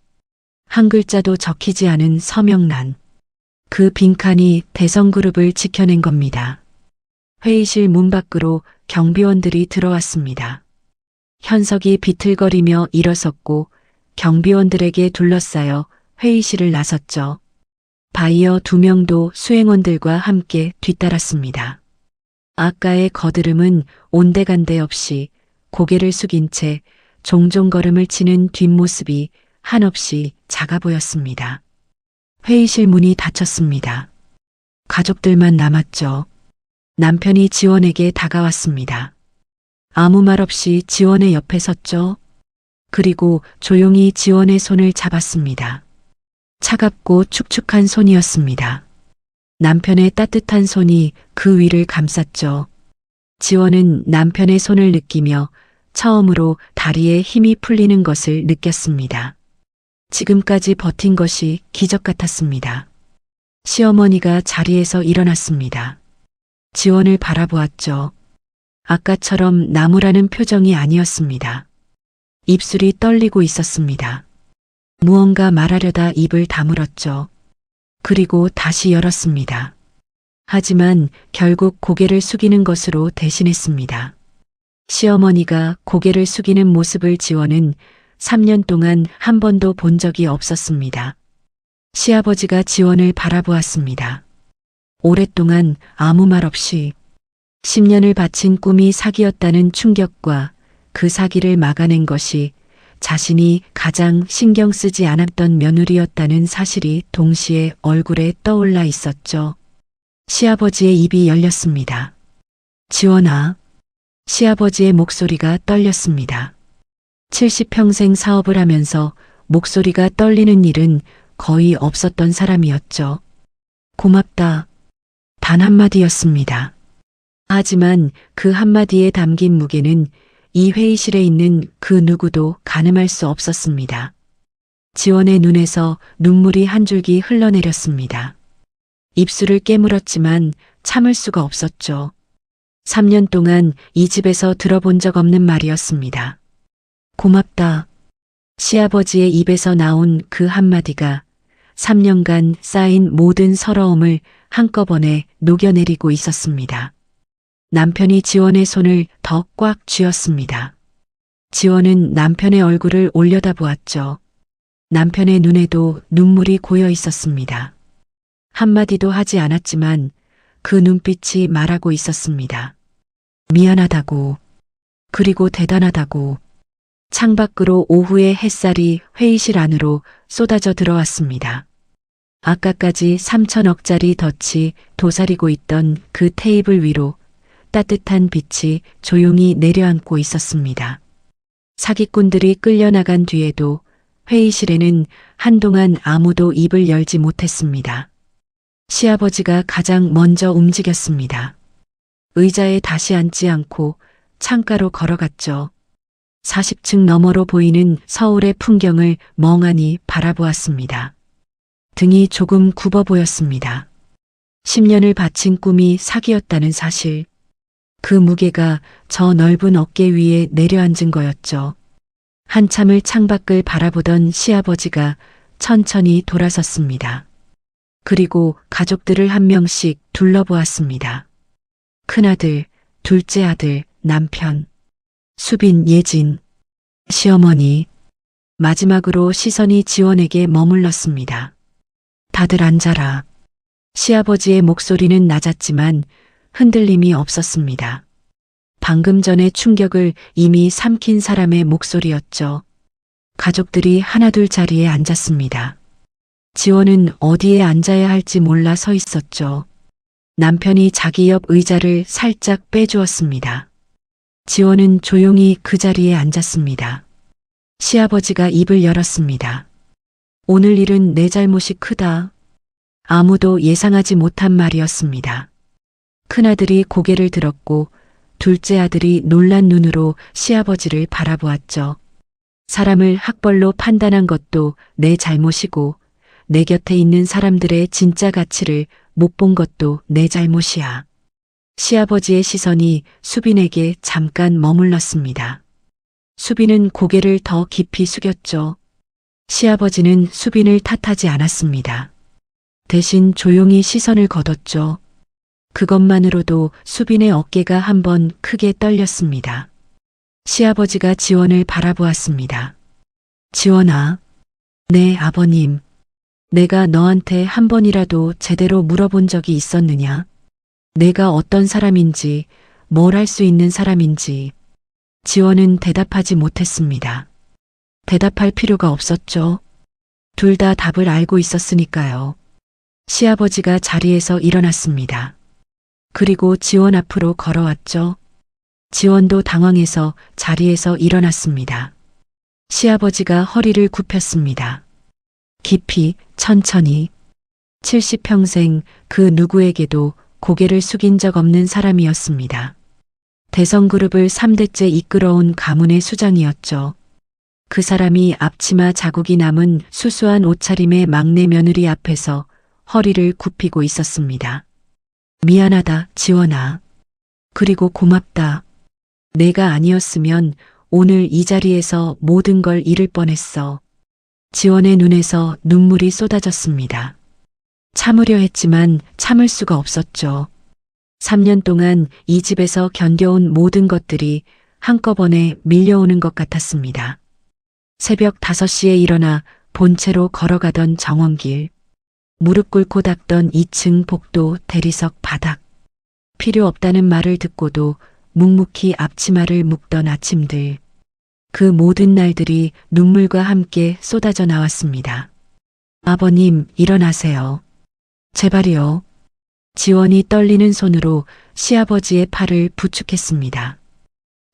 한 글자도 적히지 않은 서명란. 그 빈칸이 대성그룹을 지켜낸 겁니다. 회의실 문 밖으로 경비원들이 들어왔습니다. 현석이 비틀거리며 일어섰고 경비원들에게 둘러싸여 회의실을 나섰죠. 바이어 2명도 수행원들과 함께 뒤따랐습니다. 아까의 거드름은 온데간데 없이 고개를 숙인 채 종종 걸음을 치는 뒷모습이 한없이 작아 보였습니다. 회의실 문이 닫혔습니다. 가족들만 남았죠. 남편이 지원에게 다가왔습니다. 아무 말 없이 지원의 옆에 섰죠. 그리고 조용히 지원의 손을 잡았습니다. 차갑고 축축한 손이었습니다. 남편의 따뜻한 손이 그 위를 감쌌죠. 지원은 남편의 손을 느끼며 처음으로 다리에 힘이 풀리는 것을 느꼈습니다. 지금까지 버틴 것이 기적 같았습니다. 시어머니가 자리에서 일어났습니다. 지원을 바라보았죠. 아까처럼 나무라는 표정이 아니었습니다. 입술이 떨리고 있었습니다. 무언가 말하려다 입을 다물었죠. 그리고 다시 열었습니다. 하지만 결국 고개를 숙이는 것으로 대신했습니다. 시어머니가 고개를 숙이는 모습을 지원은 3년 동안 한 번도 본 적이 없었습니다. 시아버지가 지원을 바라보았습니다. 오랫동안 아무 말 없이 10년을 바친 꿈이 사기였다는 충격과 그 사기를 막아낸 것이 자신이 가장 신경 쓰지 않았던 며느리였다는 사실이 동시에 얼굴에 떠올라 있었죠. 시아버지의 입이 열렸습니다. 지원아. 시아버지의 목소리가 떨렸습니다. 70평생 사업을 하면서 목소리가 떨리는 일은 거의 없었던 사람이었죠. 고맙다. 단 한마디였습니다. 하지만 그 한마디에 담긴 무게는 이 회의실에 있는 그 누구도 가늠할 수 없었습니다. 지원의 눈에서 눈물이 한 줄기 흘러내렸습니다. 입술을 깨물었지만 참을 수가 없었죠. 3년 동안 이 집에서 들어본 적 없는 말이었습니다. 고맙다. 시아버지의 입에서 나온 그 한마디가 3년간 쌓인 모든 서러움을 한꺼번에 녹여내리고 있었습니다. 남편이 지원의 손을 더 꽉 쥐었습니다. 지원은 남편의 얼굴을 올려다보았죠. 남편의 눈에도 눈물이 고여 있었습니다. 한마디도 하지 않았지만 그 눈빛이 말하고 있었습니다. 미안하다고, 그리고 대단하다고. 창밖으로 오후의 햇살이 회의실 안으로 쏟아져 들어왔습니다. 아까까지 3천억짜리 덫이 도사리고 있던 그 테이블 위로 따뜻한 빛이 조용히 내려앉고 있었습니다. 사기꾼들이 끌려나간 뒤에도 회의실에는 한동안 아무도 입을 열지 못했습니다. 시아버지가 가장 먼저 움직였습니다. 의자에 다시 앉지 않고 창가로 걸어갔죠. 40층 너머로 보이는 서울의 풍경을 멍하니 바라보았습니다. 등이 조금 굽어 보였습니다. 10년을 바친 꿈이 사기였다는 사실. 그 무게가 저 넓은 어깨 위에 내려앉은 거였죠. 한참을 창밖을 바라보던 시아버지가 천천히 돌아섰습니다. 그리고 가족들을 한 명씩 둘러보았습니다. 큰아들, 둘째 아들, 남편. 수빈, 예진, 시어머니. 마지막으로 시선이 지원에게 머물렀습니다. 다들 앉아라. 시아버지의 목소리는 낮았지만 흔들림이 없었습니다. 방금 전의 충격을 이미 삼킨 사람의 목소리였죠. 가족들이 하나둘 자리에 앉았습니다. 지원은 어디에 앉아야 할지 몰라 서 있었죠. 남편이 자기 옆 의자를 살짝 빼주었습니다. 지원은 조용히 그 자리에 앉았습니다. 시아버지가 입을 열었습니다. 오늘 일은 내 잘못이 크다. 아무도 예상하지 못한 말이었습니다. 큰아들이 고개를 들었고 둘째 아들이 놀란 눈으로 시아버지를 바라보았죠. 사람을 학벌로 판단한 것도 내 잘못이고 내 곁에 있는 사람들의 진짜 가치를 못 본 것도 내 잘못이야. 시아버지의 시선이 수빈에게 잠깐 머물렀습니다. 수빈은 고개를 더 깊이 숙였죠. 시아버지는 수빈을 탓하지 않았습니다. 대신 조용히 시선을 거뒀죠. 그것만으로도 수빈의 어깨가 한번 크게 떨렸습니다. 시아버지가 지원을 바라보았습니다. 지원아, 네 아버님. 내가 너한테 한 번이라도 제대로 물어본 적이 있었느냐? 내가 어떤 사람인지, 뭘 할 수 있는 사람인지. 지원은 대답하지 못했습니다. 대답할 필요가 없었죠. 둘 다 답을 알고 있었으니까요. 시아버지가 자리에서 일어났습니다. 그리고 지원 앞으로 걸어왔죠. 지원도 당황해서 자리에서 일어났습니다. 시아버지가 허리를 굽혔습니다. 깊이, 천천히. 70평생 그 누구에게도 고개를 숙인 적 없는 사람이었습니다. 대성그룹을 3대째 이끌어온 가문의 수장이었죠. 그 사람이 앞치마 자국이 남은 수수한 옷차림의 막내 며느리 앞에서 허리를 굽히고 있었습니다. 미안하다, 지원아. 그리고 고맙다. 내가 아니었으면 오늘 이 자리에서 모든 걸 잃을 뻔했어. 지원의 눈에서 눈물이 쏟아졌습니다. 참으려 했지만 참을 수가 없었죠. 3년 동안 이 집에서 견뎌온 모든 것들이 한꺼번에 밀려오는 것 같았습니다. 새벽 5시에 일어나 본체로 걸어가던 정원길. 무릎 꿇고 닦던 2층 복도 대리석 바닥. 필요 없다는 말을 듣고도 묵묵히 앞치마를 묶던 아침들. 그 모든 날들이 눈물과 함께 쏟아져 나왔습니다. 아버님, 일어나세요. 제발이요. 지원이 떨리는 손으로 시아버지의 팔을 부축했습니다.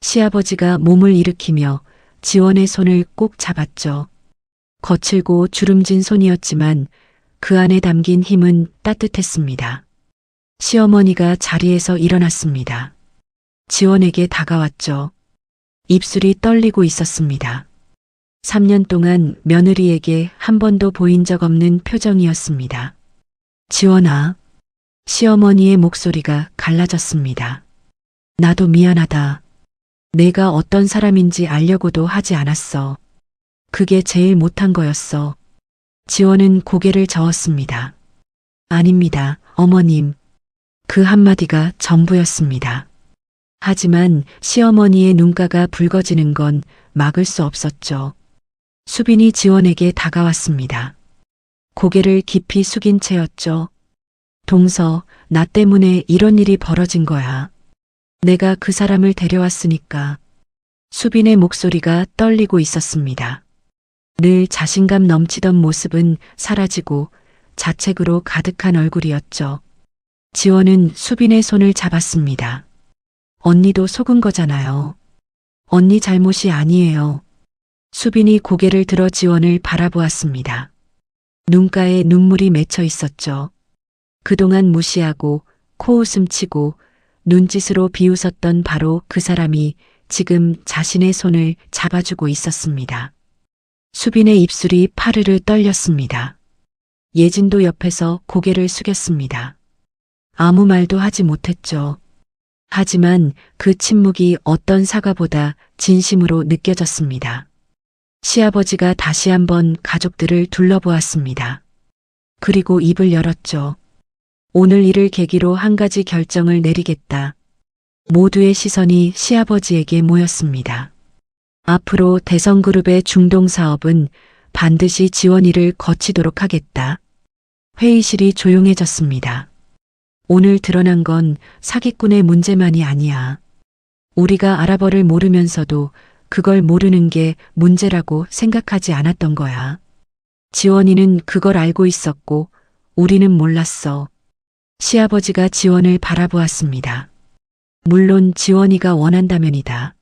시아버지가 몸을 일으키며 지원의 손을 꼭 잡았죠. 거칠고 주름진 손이었지만 그 안에 담긴 힘은 따뜻했습니다. 시어머니가 자리에서 일어났습니다. 지원에게 다가왔죠. 입술이 떨리고 있었습니다. 3년 동안 며느리에게 한 번도 보인 적 없는 표정이었습니다. 지원아. 시어머니의 목소리가 갈라졌습니다. 나도 미안하다. 내가 어떤 사람인지 알려고도 하지 않았어. 그게 제일 못한 거였어. 지원은 고개를 저었습니다. 아닙니다, 어머님. 그 한마디가 전부였습니다. 하지만 시어머니의 눈가가 붉어지는 건 막을 수 없었죠. 수빈이 지원에게 다가왔습니다. 고개를 깊이 숙인 채였죠. 동서, 나 때문에 이런 일이 벌어진 거야. 내가 그 사람을 데려왔으니까. 수빈의 목소리가 떨리고 있었습니다. 늘 자신감 넘치던 모습은 사라지고 자책으로 가득한 얼굴이었죠. 지원은 수빈의 손을 잡았습니다. 언니도 속은 거잖아요. 언니 잘못이 아니에요. 수빈이 고개를 들어 지원을 바라보았습니다. 눈가에 눈물이 맺혀 있었죠. 그동안 무시하고 코웃음 치고 눈짓으로 비웃었던 바로 그 사람이 지금 자신의 손을 잡아주고 있었습니다. 수빈의 입술이 파르르 떨렸습니다. 예진도 옆에서 고개를 숙였습니다. 아무 말도 하지 못했죠. 하지만 그 침묵이 어떤 사과보다 진심으로 느껴졌습니다. 시아버지가 다시 한번 가족들을 둘러보았습니다. 그리고 입을 열었죠. 오늘 일을 계기로 한 가지 결정을 내리겠다. 모두의 시선이 시아버지에게 모였습니다. 앞으로 대성그룹의 중동사업은 반드시 지원이를 거치도록 하겠다. 회의실이 조용해졌습니다. 오늘 드러난 건 사기꾼의 문제만이 아니야. 우리가 아랍어를 모르면서도 그걸 모르는 게 문제라고 생각하지 않았던 거야. 지원이는 그걸 알고 있었고 우리는 몰랐어. 시아버지가 지원을 바라보았습니다. 물론 지원이가 원한다면이다.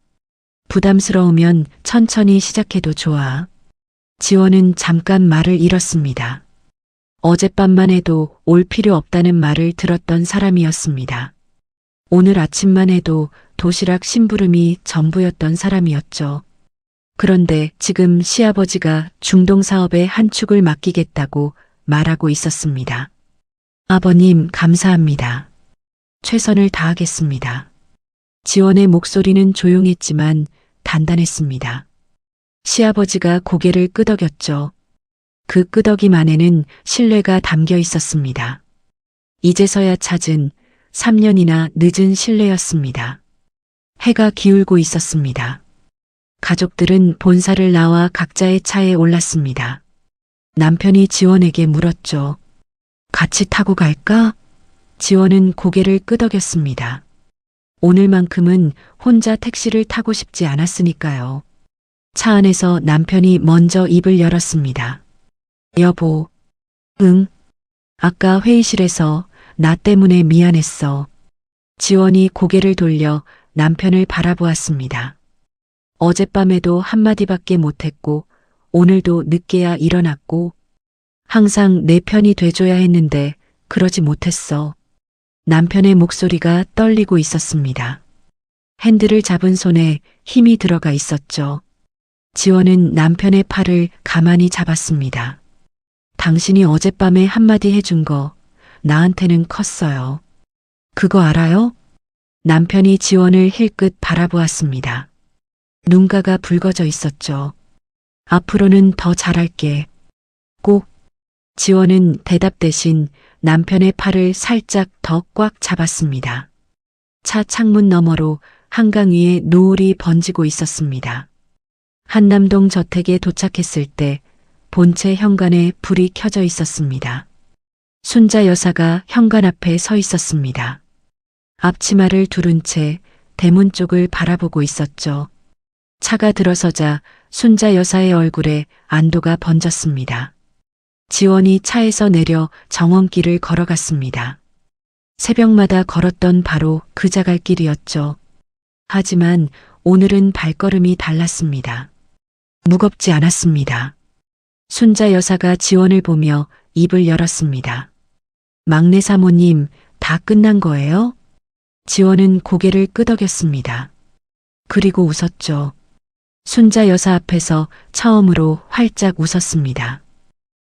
부담스러우면 천천히 시작해도 좋아. 지원은 잠깐 말을 잃었습니다. 어젯밤만 해도 올 필요 없다는 말을 들었던 사람이었습니다. 오늘 아침만 해도 도시락 심부름이 전부였던 사람이었죠. 그런데 지금 시아버지가 중동 사업의 한 축을 맡기겠다고 말하고 있었습니다. 아버님, 감사합니다. 최선을 다하겠습니다. 지원의 목소리는 조용했지만 단단했습니다. 시아버지가 고개를 끄덕였죠. 그 끄덕임 안에는 신뢰가 담겨 있었습니다. 이제서야 찾은 3년이나 늦은 신뢰였습니다. 해가 기울고 있었습니다. 가족들은 본사를 나와 각자의 차에 올랐습니다. 남편이 지원에게 물었죠. 같이 타고 갈까? 지원은 고개를 끄덕였습니다. 오늘만큼은 혼자 택시를 타고 싶지 않았으니까요. 차 안에서 남편이 먼저 입을 열었습니다. 여보. 응. 아까 회의실에서 나 때문에 미안했어. 지원이 고개를 돌려 남편을 바라보았습니다. 어젯밤에도 한마디밖에 못했고 오늘도 늦게야 일어났고 항상 내 편이 돼줘야 했는데 그러지 못했어. 남편의 목소리가 떨리고 있었습니다. 핸들을 잡은 손에 힘이 들어가 있었죠. 지원은 남편의 팔을 가만히 잡았습니다. 당신이 어젯밤에 한마디 해준 거 나한테는 컸어요. 그거 알아요? 남편이 지원을 힐끗 바라보았습니다. 눈가가 붉어져 있었죠. 앞으로는 더 잘할게. 꼭. 지원은 대답 대신 남편의 팔을 살짝 더 꽉 잡았습니다. 차 창문 너머로 한강 위에 노을이 번지고 있었습니다. 한남동 저택에 도착했을 때 본체 현관에 불이 켜져 있었습니다. 순자 여사가 현관 앞에 서 있었습니다. 앞치마를 두른 채 대문 쪽을 바라보고 있었죠. 차가 들어서자 순자 여사의 얼굴에 안도가 번졌습니다. 지원이 차에서 내려 정원길을 걸어갔습니다. 새벽마다 걸었던 바로 그 자갈길이었죠. 하지만 오늘은 발걸음이 달랐습니다. 무겁지 않았습니다. 순자 여사가 지원을 보며 입을 열었습니다. 막내 사모님, 다 끝난 거예요? 지원은 고개를 끄덕였습니다. 그리고 웃었죠. 순자 여사 앞에서 처음으로 활짝 웃었습니다.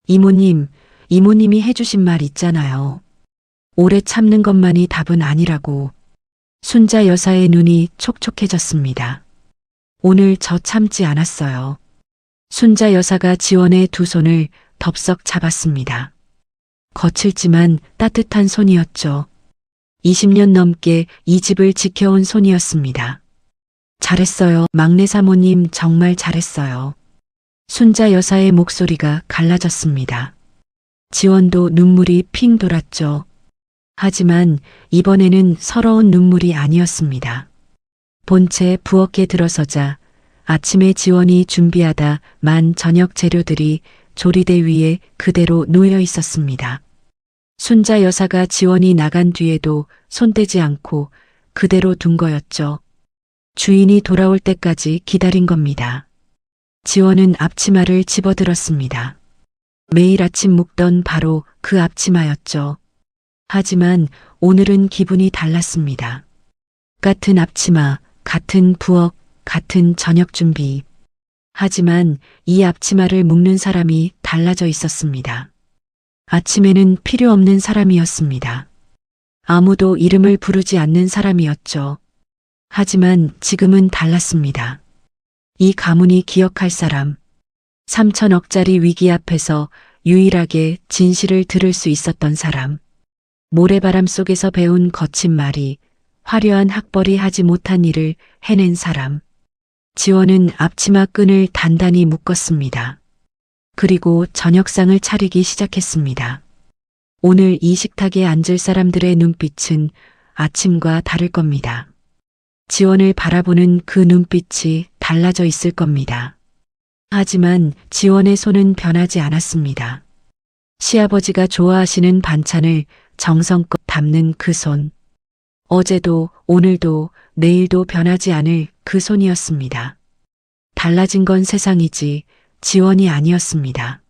이모님, 이모님이 해주신 말 있잖아요. 오래 참는 것만이 답은 아니라고. 순자 여사의 눈이 촉촉해졌습니다. 오늘 저 참지 않았어요. 순자 여사가 지원의 두 손을 덥석 잡았습니다. 거칠지만 따뜻한 손이었죠. 20년 넘게 이 집을 지켜온 손이었습니다. 잘했어요. 막내 사모님 정말 잘했어요. 순자 여사의 목소리가 갈라졌습니다. 지원도 눈물이 핑 돌았죠. 하지만 이번에는 서러운 눈물이 아니었습니다. 본체 부엌에 들어서자 아침에 지원이 준비하다 만 저녁 재료들이 조리대 위에 그대로 놓여 있었습니다. 순자 여사가 지원이 나간 뒤에도 손대지 않고 그대로 둔 거였죠. 주인이 돌아올 때까지 기다린 겁니다. 지원은 앞치마를 집어들었습니다. 매일 아침 묵던 바로 그 앞치마였죠. 하지만 오늘은 기분이 달랐습니다. 같은 앞치마, 같은 부엌, 같은 저녁 준비. 하지만 이 앞치마를 묶는 사람이 달라져 있었습니다. 아침에는 필요 없는 사람이었습니다. 아무도 이름을 부르지 않는 사람이었죠. 하지만 지금은 달랐습니다. 이 가문이 기억할 사람. 3천억짜리 위기 앞에서 유일하게 진실을 들을 수 있었던 사람. 모래바람 속에서 배운 거친 말이 화려한 학벌이 하지 못한 일을 해낸 사람. 지원은 앞치마 끈을 단단히 묶었습니다. 그리고 저녁상을 차리기 시작했습니다. 오늘 이 식탁에 앉을 사람들의 눈빛은 아침과 다를 겁니다. 지원을 바라보는 그 눈빛이 달라져 있을 겁니다. 하지만 지원의 손은 변하지 않았습니다. 시아버지가 좋아하시는 반찬을 정성껏 담는 그 손. 어제도 오늘도 내일도 변하지 않을 그 손이었습니다. 달라진 건 세상이지 지원이 아니었습니다.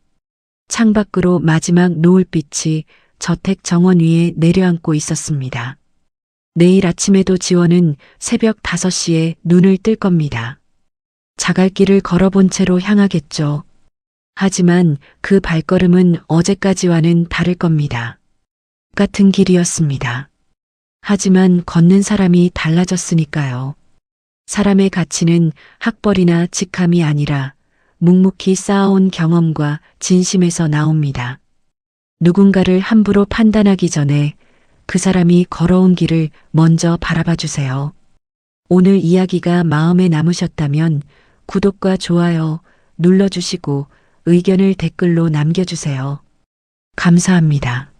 창밖으로 마지막 노을빛이 저택 정원 위에 내려앉고 있었습니다. 내일 아침에도 지원은 새벽 5시에 눈을 뜰 겁니다. 자갈길을 걸어본 채로 향하겠죠. 하지만 그 발걸음은 어제까지와는 다를 겁니다. 같은 길이었습니다. 하지만 걷는 사람이 달라졌으니까요. 사람의 가치는 학벌이나 직함이 아니라 묵묵히 쌓아온 경험과 진심에서 나옵니다. 누군가를 함부로 판단하기 전에 그 사람이 걸어온 길을 먼저 바라봐 주세요. 오늘 이야기가 마음에 남으셨다면 구독과 좋아요 눌러주시고 의견을 댓글로 남겨주세요. 감사합니다.